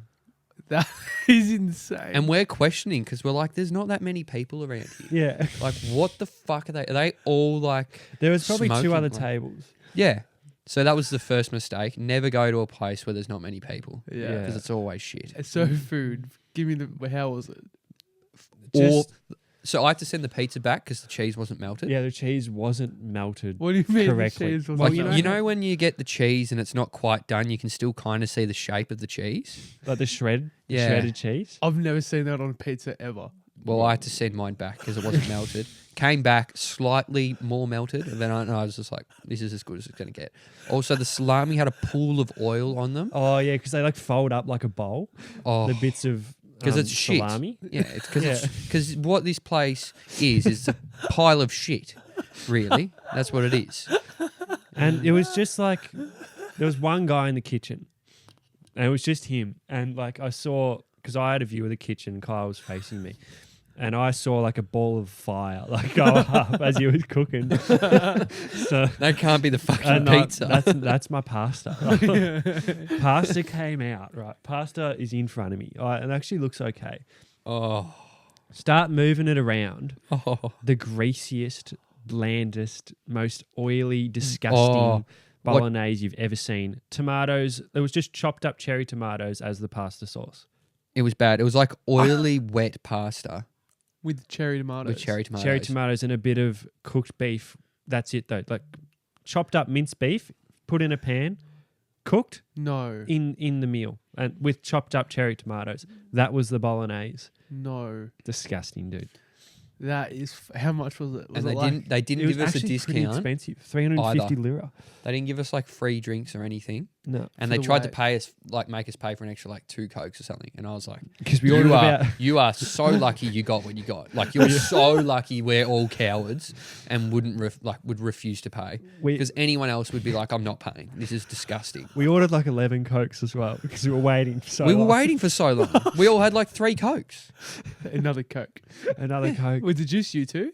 Speaker 3: That is insane.
Speaker 2: And we're questioning because we're like, there's not that many people around here.
Speaker 1: yeah.
Speaker 2: Like, what the fuck are they? Are they all like,
Speaker 1: There was probably
Speaker 2: Smoking
Speaker 1: two other
Speaker 2: like-
Speaker 1: tables.
Speaker 2: yeah. So that was the first mistake. Never go to a place where there's not many people
Speaker 3: yeah.
Speaker 2: because it's always shit.
Speaker 3: So food. Give me the. How was it?
Speaker 2: Or, so I had to send the pizza back because the cheese wasn't melted.
Speaker 1: Yeah, the cheese wasn't melted.
Speaker 3: What do you mean?
Speaker 1: Correctly.
Speaker 3: The cheese was
Speaker 2: Like,
Speaker 1: Well,
Speaker 2: you know when you get the cheese and it's not quite done, you can still kind of see the shape of the cheese.
Speaker 1: Like the shredded cheese.
Speaker 3: I've never seen that on pizza ever.
Speaker 2: Well, I had to send mine back because it wasn't melted. Came back slightly more melted, and then I was just like, "This is as good as it's going to get." Also, the salami had a pool of oil on them.
Speaker 1: Oh yeah, because they like fold up like a bowl.
Speaker 2: Oh,
Speaker 1: The bits of
Speaker 2: 'Cause it's shit.
Speaker 1: salami.
Speaker 2: yeah, it's because
Speaker 1: Yeah.
Speaker 2: because what this place is a pile of shit. Really, that's what it is.
Speaker 1: And it was just like there was one guy in the kitchen, and it was just him. And like I saw, because I had a view of the kitchen, Kyle was facing me, and I saw like a ball of fire like go up as he was cooking. So
Speaker 2: That can't be the fucking
Speaker 1: and
Speaker 2: pizza.
Speaker 1: that's my pasta. Right? Pasta came out, right? Pasta is in front of me. It actually looks okay.
Speaker 2: Oh,
Speaker 1: Start moving it around.
Speaker 2: oh,
Speaker 1: The greasiest, blandest, most oily, disgusting
Speaker 2: Oh, what-
Speaker 1: bolognese you've ever seen. Tomatoes. There was just chopped up cherry tomatoes as the pasta sauce.
Speaker 2: it was bad. It was like oily, wet pasta
Speaker 3: With cherry tomatoes.
Speaker 2: with cherry tomatoes.
Speaker 1: Cherry tomatoes and a bit of cooked beef. That's it though. Like chopped up minced beef, put in a pan, cooked
Speaker 3: No.
Speaker 1: in the meal, and with chopped up cherry tomatoes. That was the bolognese.
Speaker 3: No.
Speaker 1: Disgusting, dude.
Speaker 3: That is. How much was it? Was
Speaker 2: And
Speaker 3: it like,
Speaker 2: they
Speaker 1: It
Speaker 2: didn't
Speaker 1: was
Speaker 2: give us a
Speaker 1: actually pretty
Speaker 2: discount.
Speaker 1: expensive. 350
Speaker 2: either.
Speaker 1: lira.
Speaker 2: They didn't give us like free drinks or anything.
Speaker 1: No,
Speaker 2: And
Speaker 3: For
Speaker 2: they
Speaker 3: the
Speaker 2: tried to
Speaker 3: wait.
Speaker 2: pay us, like make us pay for an extra like 2 Cokes or something. And I was like,
Speaker 1: because we ordered about.
Speaker 2: you are so lucky you got what you got. Like you're so lucky we're all cowards and would refuse to pay.
Speaker 1: We,
Speaker 2: Because anyone else would be like, I'm not paying. This is disgusting.
Speaker 1: we ordered like 11 Cokes as well because we were waiting so
Speaker 2: We were
Speaker 1: long.
Speaker 2: waiting for so long. We all had like 3 Cokes.
Speaker 3: another Coke?
Speaker 1: Another Coke.
Speaker 3: Was it just you two?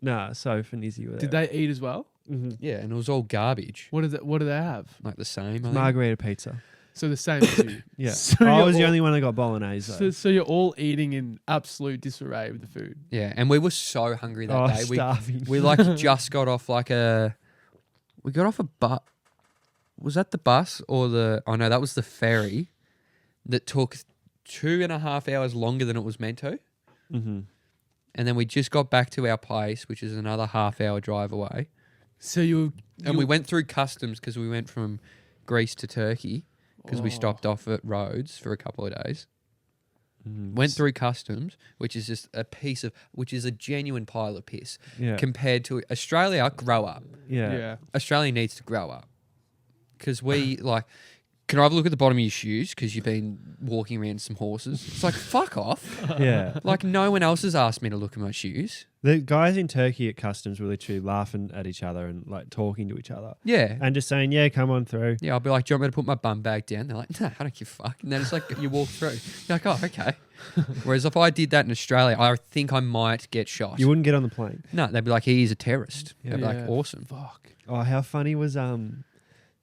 Speaker 1: Nah, Soph and Izzy were there.
Speaker 3: Did they eat as well?
Speaker 1: Mhm.
Speaker 2: Yeah, and it was all garbage.
Speaker 3: What do they have?
Speaker 2: Like the same. I think.
Speaker 1: Margarita pizza.
Speaker 3: So the same as you.
Speaker 1: Yeah.
Speaker 3: So
Speaker 1: I
Speaker 3: you're
Speaker 1: was the
Speaker 3: all-
Speaker 1: only one that got bolognese though.
Speaker 3: So you're all eating in absolute disarray with the food.
Speaker 2: Yeah, and we were so hungry that
Speaker 1: Oh,
Speaker 2: day.
Speaker 1: starving.
Speaker 2: We like just got off like we got off a bus. Was that the bus or oh no, that was the ferry that took 2.5 hours longer than it was meant to.
Speaker 1: Mm-hmm.
Speaker 2: And then we just got back to our place, which is another half-hour drive away.
Speaker 3: So
Speaker 2: And we went through customs because we went from Greece to Turkey because we
Speaker 3: Oh.
Speaker 2: stopped off at Rhodes for a couple of days.
Speaker 1: Mm-hmm.
Speaker 2: Went through customs, which is just which is a genuine pile of piss
Speaker 1: Yeah.
Speaker 2: compared to Australia. Grow up.
Speaker 1: yeah.
Speaker 3: Yeah.
Speaker 2: Australia needs to grow up because we like can I have a look at the bottom of your shoes because you've been walking around some horses? It's like, fuck off.
Speaker 1: Yeah.
Speaker 2: Like, no one else has asked me to look at my shoes.
Speaker 1: The guys in Turkey at customs were literally laughing at each other and like talking to each other
Speaker 2: Yeah.
Speaker 1: and just saying, yeah, come on through.
Speaker 2: Yeah, I'll be like, do you want me to put my bum bag down? They're like, nah, I don't give a fuck. And then it's like, you walk through. You're like, oh, okay. Whereas if I did that in Australia, I think I might get shot.
Speaker 1: You wouldn't get on the plane.
Speaker 2: No, they'd be like, he's a terrorist.
Speaker 1: Yeah.
Speaker 2: They'd be like,
Speaker 3: Yeah.
Speaker 2: awesome.
Speaker 3: Fuck.
Speaker 1: Oh, how funny was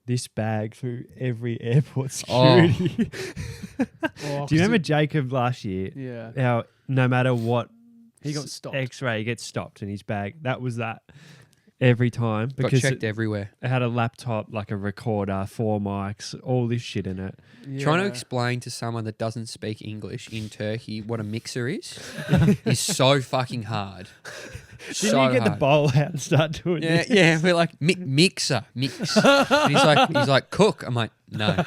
Speaker 1: this bag through every airport
Speaker 2: Oh.
Speaker 1: security?
Speaker 3: Oh,
Speaker 1: Do you remember Jacob last year?
Speaker 3: Yeah.
Speaker 1: How no matter what
Speaker 3: He got stopped.
Speaker 1: X-ray, he gets stopped in his bag. That was that every time
Speaker 2: Got
Speaker 1: because
Speaker 2: checked everywhere.
Speaker 1: it had a laptop, like a recorder, 4 mics, all this shit in it.
Speaker 2: Trying to
Speaker 3: Yeah.
Speaker 2: explain to someone that doesn't speak English in Turkey what a mixer is so fucking hard.
Speaker 1: Didn't you get the bowl out and start doing
Speaker 2: Yeah,
Speaker 1: this?
Speaker 2: yeah. We're like mixer. And he's like cook. I'm like no.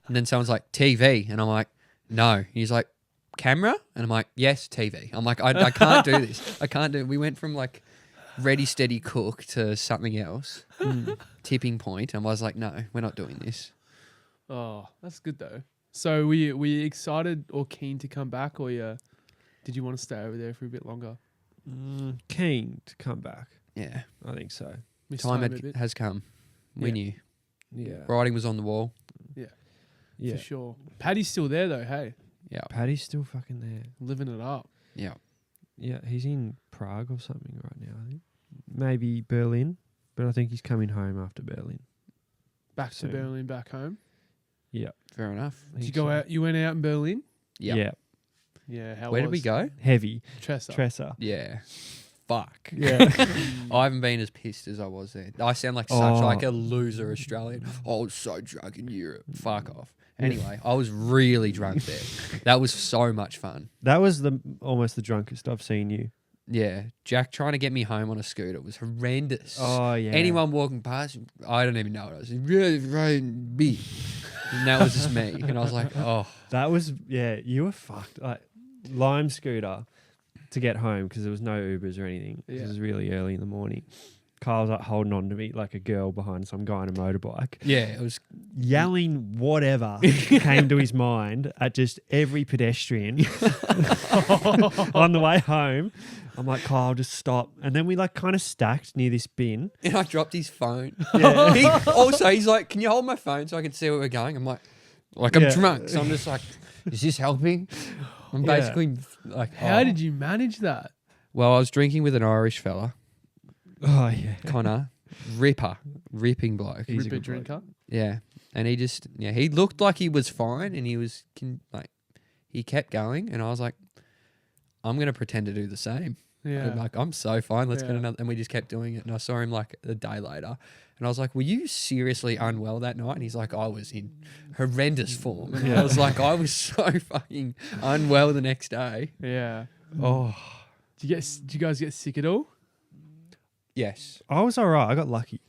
Speaker 2: And then someone's like TV, and I'm like no. And he's like camera, and I'm like yes, TV. I'm like I can't do this. I can't do it. We went from like ready steady cook to something else. Tipping point, and I was like no, we're not doing this.
Speaker 3: Oh, that's good though. So were you excited or keen to come back, or did you want to stay over there for a bit longer?
Speaker 1: Keen to come back.
Speaker 2: Yeah,
Speaker 1: I think so.
Speaker 3: Miss
Speaker 2: time
Speaker 3: a bit?
Speaker 2: has come. We
Speaker 3: Yeah.
Speaker 2: knew.
Speaker 1: Yeah.
Speaker 2: Writing was on the wall.
Speaker 1: Yeah.
Speaker 3: For sure. Paddy's still there though. Hey,
Speaker 2: Yeah,
Speaker 1: Paddy's still fucking there.
Speaker 3: living it up.
Speaker 2: yeah.
Speaker 1: Yeah, he's in Prague or something right now, I think. Maybe Berlin, but I think he's coming home after Berlin.
Speaker 3: Back to
Speaker 1: Soon.
Speaker 3: Berlin, back home.
Speaker 1: Yeah.
Speaker 2: Fair enough.
Speaker 1: I
Speaker 3: Did you
Speaker 1: think
Speaker 3: go
Speaker 1: so.
Speaker 3: out? You went out in Berlin.
Speaker 2: Yeah.
Speaker 1: Yeah.
Speaker 3: Yeah. How
Speaker 2: Where did we
Speaker 3: was
Speaker 2: go?
Speaker 1: Heavy.
Speaker 3: Tressa.
Speaker 1: Tresser.
Speaker 2: Yeah. Fuck.
Speaker 1: Yeah.
Speaker 2: I haven't been as pissed as I was there. I sound like such
Speaker 1: Oh.
Speaker 2: like a loser Australian. I was so drunk in Europe. Fuck off. Anyway, I was really drunk there. That was so much fun.
Speaker 1: That was almost the drunkest I've seen you.
Speaker 2: Yeah. Jack trying to get me home on a scooter was horrendous.
Speaker 1: Oh, yeah.
Speaker 2: Anyone walking past, I don't even know what I was. Really, me. And that was just me. And I was like, oh.
Speaker 1: That was, yeah, you were fucked. Like, Lime scooter to get home because there was no Ubers or anything. 'Cause
Speaker 3: Yeah.
Speaker 1: It was really early in the morning. Carl's like holding on to me like a girl behind some guy on a motorbike,
Speaker 2: Yeah, it was.
Speaker 1: yelling whatever came to his mind at just every pedestrian on the way home. I'm like, Kyle, just stop. And then we like kind of stacked near this bin.
Speaker 2: And I dropped his phone.
Speaker 1: Yeah.
Speaker 2: He's like, can you hold my phone so I can see where we're going? I'm like I'm
Speaker 1: Yeah.
Speaker 2: drunk. So I'm just like, is this helping? I'm
Speaker 1: Yeah.
Speaker 2: basically like,
Speaker 3: How
Speaker 2: oh.
Speaker 3: did you manage that?
Speaker 2: Well, I was drinking with an Irish fella,
Speaker 1: Oh, yeah.
Speaker 2: Connor, ripping bloke.
Speaker 1: He's a
Speaker 3: Ripper
Speaker 1: good bloke.
Speaker 3: drinker.
Speaker 2: Yeah. And he looked like he was fine and he kept going. And I was like, I'm going to pretend to do the same.
Speaker 3: Yeah.
Speaker 2: I'm like, I'm so fine. Let's get
Speaker 3: Yeah.
Speaker 2: another. And we just kept doing it. And I saw him like a day later. And I was like, were you seriously unwell that night? And he's like, I was in horrendous form. And I was like, I was so fucking unwell the next day.
Speaker 3: Yeah.
Speaker 1: Oh,
Speaker 3: Did you guys get sick at all?
Speaker 2: Yes.
Speaker 1: I was all right. I got lucky.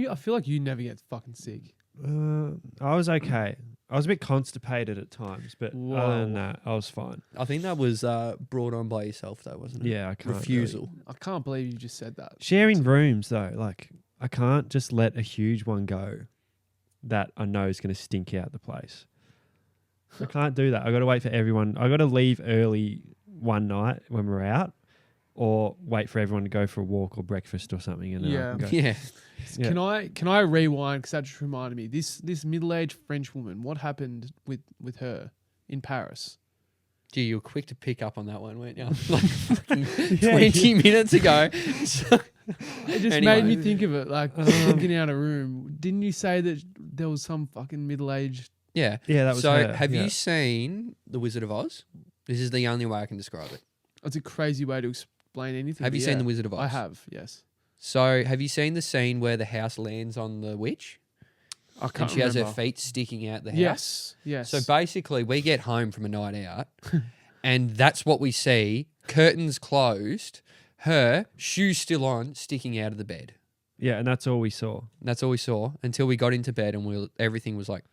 Speaker 3: I feel like you never get fucking sick.
Speaker 1: I was okay. I was a bit constipated at times, but other than
Speaker 3: Whoa.
Speaker 1: that, I was fine.
Speaker 2: I think that was brought on by yourself though, wasn't it?
Speaker 1: Yeah, I can't.
Speaker 2: Refusal.
Speaker 3: I can't believe you just said that.
Speaker 1: Sharing rooms though, like I can't just let a huge one go that I know is going to stink out the place. I can't do that. I got to wait for everyone. I got to leave early one night when we're out, or wait for everyone to go for a walk or breakfast or something, and then I can go.
Speaker 2: Yeah.
Speaker 1: Yeah.
Speaker 3: Can I rewind? Because that just reminded me. This middle-aged French woman. What happened with her in Paris?
Speaker 2: Gee, you were quick to pick up on that one, weren't you? Like fucking
Speaker 1: Yeah,
Speaker 2: 20 minutes ago.
Speaker 3: It just
Speaker 2: Anyway.
Speaker 3: made me think of it. Like looking out a room. Didn't you say that there was some fucking middle-aged?
Speaker 2: Yeah.
Speaker 1: Yeah, that was
Speaker 2: So
Speaker 1: her.
Speaker 2: have
Speaker 1: Yeah.
Speaker 2: you seen The Wizard of Oz? This is the only way I can describe it.
Speaker 3: It's a crazy way to explain anything.
Speaker 2: Have you
Speaker 3: but
Speaker 2: seen
Speaker 3: yeah,
Speaker 2: The Wizard of Oz?
Speaker 3: I have. Yes.
Speaker 2: So have you seen the scene where the house lands on the witch?
Speaker 3: I can't
Speaker 2: And she has her
Speaker 3: remember.
Speaker 2: feet sticking out the house?
Speaker 3: Yes. Yes.
Speaker 2: So basically, we get home from a night out, and that's what we see. Curtains closed, her shoes still on, sticking out of the bed.
Speaker 1: Yeah, and that's all we saw.
Speaker 2: And that's all we saw until we got into bed, and everything was like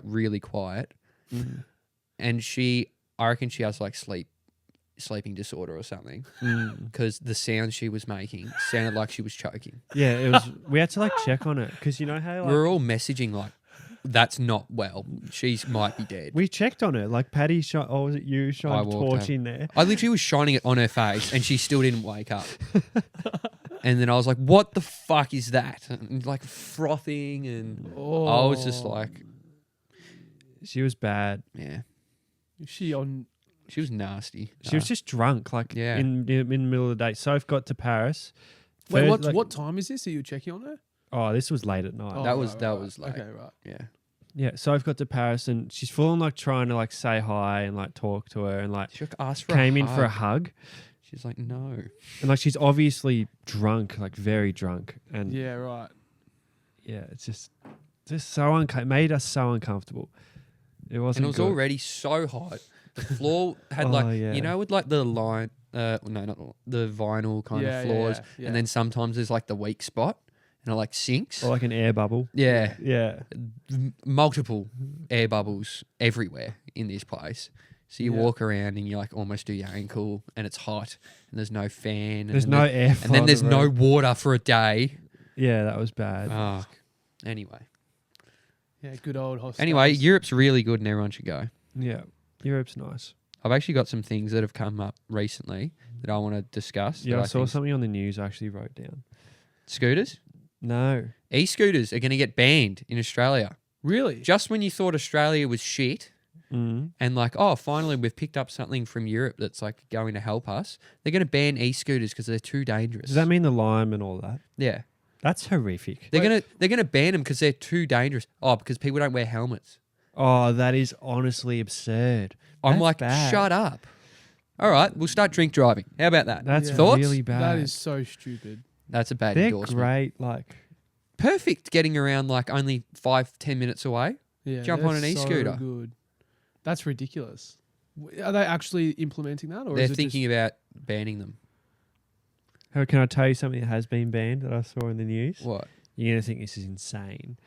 Speaker 2: really quiet. And I reckon she has like sleeping disorder or something because the sound she was making sounded like she was choking.
Speaker 1: Yeah, it was. We had to like check on it because you know how
Speaker 2: We
Speaker 1: like,
Speaker 2: were all messaging like, that's not well. She might be dead.
Speaker 1: We checked on her. Like Patty shot. Oh, was it you?
Speaker 2: I
Speaker 1: Shot a
Speaker 2: walked
Speaker 1: torch
Speaker 2: over.
Speaker 1: in there.
Speaker 2: I literally was shining it on her face and she still didn't wake up. And then I was like, what the fuck is that? And like frothing and I was just like,
Speaker 1: She was bad.
Speaker 2: yeah.
Speaker 3: She on.
Speaker 2: She was nasty.
Speaker 1: She was just drunk. Like
Speaker 2: Yeah.
Speaker 1: in the middle of the day. Soph got to Paris.
Speaker 3: Wait,
Speaker 1: First,
Speaker 3: what time is this? Are you checking on her?
Speaker 1: Oh, this was late at night.
Speaker 3: Oh,
Speaker 2: That was
Speaker 3: right.
Speaker 2: like,
Speaker 3: Okay, right.
Speaker 2: yeah.
Speaker 1: Yeah, Soph got to Paris and she's full on like trying to like say hi and like talk to her and like
Speaker 2: She asked for
Speaker 1: came
Speaker 2: a
Speaker 1: in for a
Speaker 2: hug.
Speaker 1: hug
Speaker 2: She's like, no.
Speaker 1: and like she's obviously drunk, like very drunk, and
Speaker 3: Yeah, right.
Speaker 1: it's just so made us so uncomfortable. It wasn't.
Speaker 2: And it was
Speaker 1: good.
Speaker 2: already so hot. The floor had
Speaker 1: Oh,
Speaker 2: like,
Speaker 1: yeah.
Speaker 2: you know, with like the line, no, not the vinyl kind
Speaker 3: Yeah,
Speaker 2: of floors.
Speaker 3: yeah.
Speaker 2: And then sometimes there's like the weak spot and it like sinks.
Speaker 1: or like an air bubble.
Speaker 2: Yeah.
Speaker 1: Yeah,
Speaker 2: Multiple air bubbles everywhere in this place. So you
Speaker 1: Yeah.
Speaker 2: walk around and you like almost do your ankle and it's hot and there's no fan. And
Speaker 1: there's
Speaker 2: then
Speaker 1: no
Speaker 2: there-
Speaker 1: air.
Speaker 2: And then there's no water for a day.
Speaker 1: Yeah, that was bad.
Speaker 2: Oh. Anyway.
Speaker 3: Yeah, good old hostel.
Speaker 2: Anyway, Europe's really good and everyone should go.
Speaker 1: Yeah, Europe's nice.
Speaker 2: I've actually got some things that have come up recently that I want to discuss.
Speaker 1: Yeah,
Speaker 2: that
Speaker 1: I saw
Speaker 2: think's-
Speaker 1: something on the news. I actually wrote down.
Speaker 2: Scooters?
Speaker 1: No.
Speaker 2: E-scooters are going to get banned in Australia.
Speaker 3: Really?
Speaker 2: Just when you thought Australia was shit
Speaker 1: Mm.
Speaker 2: and like, oh, finally we've picked up something from Europe that's like going to help us, they're going to ban e-scooters because they're too dangerous.
Speaker 1: Does that mean the lime and all that?
Speaker 2: Yeah.
Speaker 1: That's horrific.
Speaker 2: They're gonna ban them because they're too dangerous. Oh, because people don't wear helmets.
Speaker 1: Oh, that is honestly absurd.
Speaker 2: I'm
Speaker 1: That's
Speaker 2: like,
Speaker 1: bad.
Speaker 2: shut up. All right, we'll start drink driving. How about that?
Speaker 1: That's
Speaker 3: Yeah.
Speaker 2: Thoughts?
Speaker 1: really bad.
Speaker 3: That is so stupid.
Speaker 2: That's a bad
Speaker 1: They're
Speaker 2: endorsement.
Speaker 1: great. Like,
Speaker 2: Perfect getting around like only 5-10 minutes away.
Speaker 3: Yeah,
Speaker 2: Jump
Speaker 3: they're
Speaker 2: on an e-scooter.
Speaker 3: So good. That's ridiculous. Are they actually implementing that, or
Speaker 2: They're
Speaker 3: is it
Speaker 2: thinking about banning them.
Speaker 1: can I tell you something that has been banned that I saw in the news?
Speaker 2: What?
Speaker 1: You're gonna think this is insane.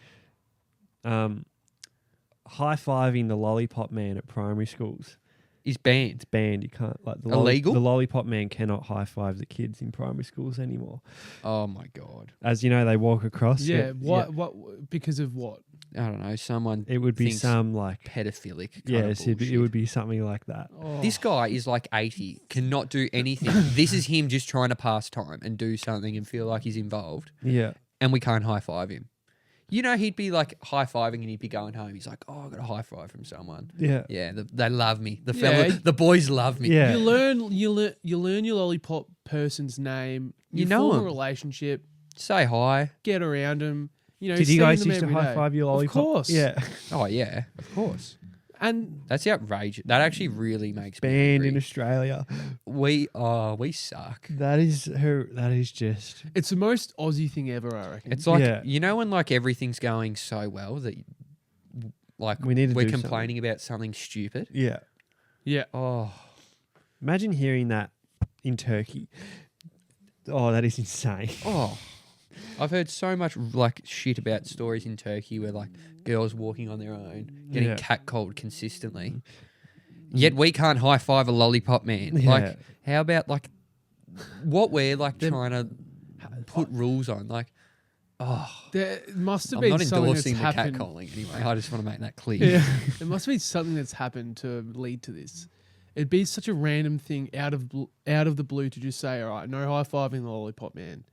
Speaker 1: High-fiving the Lollipop Man at primary schools.
Speaker 2: Is banned.
Speaker 1: It's banned. You can't like the
Speaker 2: Illegal?
Speaker 1: the Lollipop Man cannot high-five the kids in primary schools anymore.
Speaker 2: Oh my god.
Speaker 1: As you know, they walk across.
Speaker 3: just? Yeah.
Speaker 1: it.
Speaker 3: What? Because of what?
Speaker 2: I don't know. Someone
Speaker 1: It would be
Speaker 2: thinks
Speaker 1: some like
Speaker 2: pedophilic. Kind
Speaker 1: yes,
Speaker 2: of
Speaker 1: it
Speaker 2: bullshit.
Speaker 1: would be something like that.
Speaker 3: Oh.
Speaker 2: This guy is like 80, cannot do anything. This is him just trying to pass time and do something and feel like he's involved,
Speaker 1: Yeah,
Speaker 2: and we can't high five him. You know, he'd be like high fiving and he'd be going home. He's like, "Oh, I got a high five from someone."
Speaker 1: yeah,
Speaker 2: Yeah, they love me.
Speaker 3: Yeah.
Speaker 2: The boys love me.
Speaker 1: yeah.
Speaker 3: You learn your lollipop person's name.
Speaker 2: You know
Speaker 3: form a
Speaker 2: 'em.
Speaker 3: relationship.
Speaker 2: Say hi.
Speaker 3: Get around them. You know.
Speaker 1: Did you
Speaker 3: see
Speaker 1: guys
Speaker 3: them
Speaker 1: used to
Speaker 3: every day.
Speaker 1: high-five your Lollipop?
Speaker 3: Of course.
Speaker 1: Yeah,
Speaker 2: Oh yeah, of course.
Speaker 3: And
Speaker 2: That's outrageous. That actually really makes me
Speaker 1: banned
Speaker 2: angry.
Speaker 1: in Australia.
Speaker 2: We suck.
Speaker 1: That is her. That is just.
Speaker 3: it's the most Aussie thing ever, I reckon.
Speaker 2: It's like
Speaker 1: Yeah.
Speaker 2: you know when like everything's going so well that like
Speaker 1: We need to
Speaker 2: we're
Speaker 1: do
Speaker 2: complaining about something stupid.
Speaker 1: Yeah.
Speaker 3: yeah.
Speaker 2: Oh,
Speaker 1: Imagine hearing that in Turkey. Oh, that is insane.
Speaker 2: oh. I've heard so much like shit about stories in Turkey where like girls walking on their own, getting
Speaker 1: Yeah.
Speaker 2: catcalled consistently. Yet we can't high five a lollipop man.
Speaker 1: Yeah.
Speaker 2: Like, how about like what we're like
Speaker 1: Them-
Speaker 2: trying to put rules on? Like, oh,
Speaker 3: There must have
Speaker 2: I'm
Speaker 3: been
Speaker 2: not
Speaker 3: something that's
Speaker 2: endorsing the
Speaker 3: happened.
Speaker 2: catcalling anyway. I just want to make that clear.
Speaker 3: Yeah. There must be something that's happened to lead to this. It'd be such a random thing out of the blue to just say, all right, no high fiving the Lollipop Man.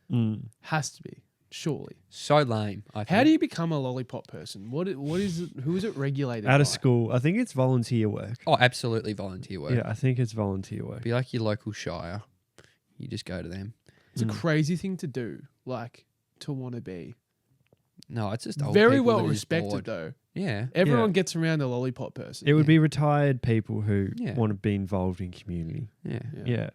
Speaker 1: Mm.
Speaker 3: Has to be, surely.
Speaker 2: So lame. I think.
Speaker 3: How do you become a lollipop person? What is it? Who is it regulated?
Speaker 1: Out of
Speaker 3: by?
Speaker 1: school, I think it's volunteer work.
Speaker 2: Oh, absolutely volunteer work.
Speaker 1: Yeah, I think it's volunteer work.
Speaker 2: Be like your local shire. You just go to them.
Speaker 3: It's a
Speaker 1: Mm.
Speaker 3: crazy thing to do, like to want to be.
Speaker 2: No, it's just old
Speaker 3: Very
Speaker 2: people
Speaker 3: well
Speaker 2: that are just
Speaker 3: respected
Speaker 2: bored.
Speaker 3: though.
Speaker 2: Yeah.
Speaker 3: Everyone
Speaker 1: Yeah.
Speaker 3: gets around a lollipop person.
Speaker 1: It would be retired people who
Speaker 2: Yeah.
Speaker 1: want to be involved in community.
Speaker 2: Yeah.
Speaker 1: Yeah.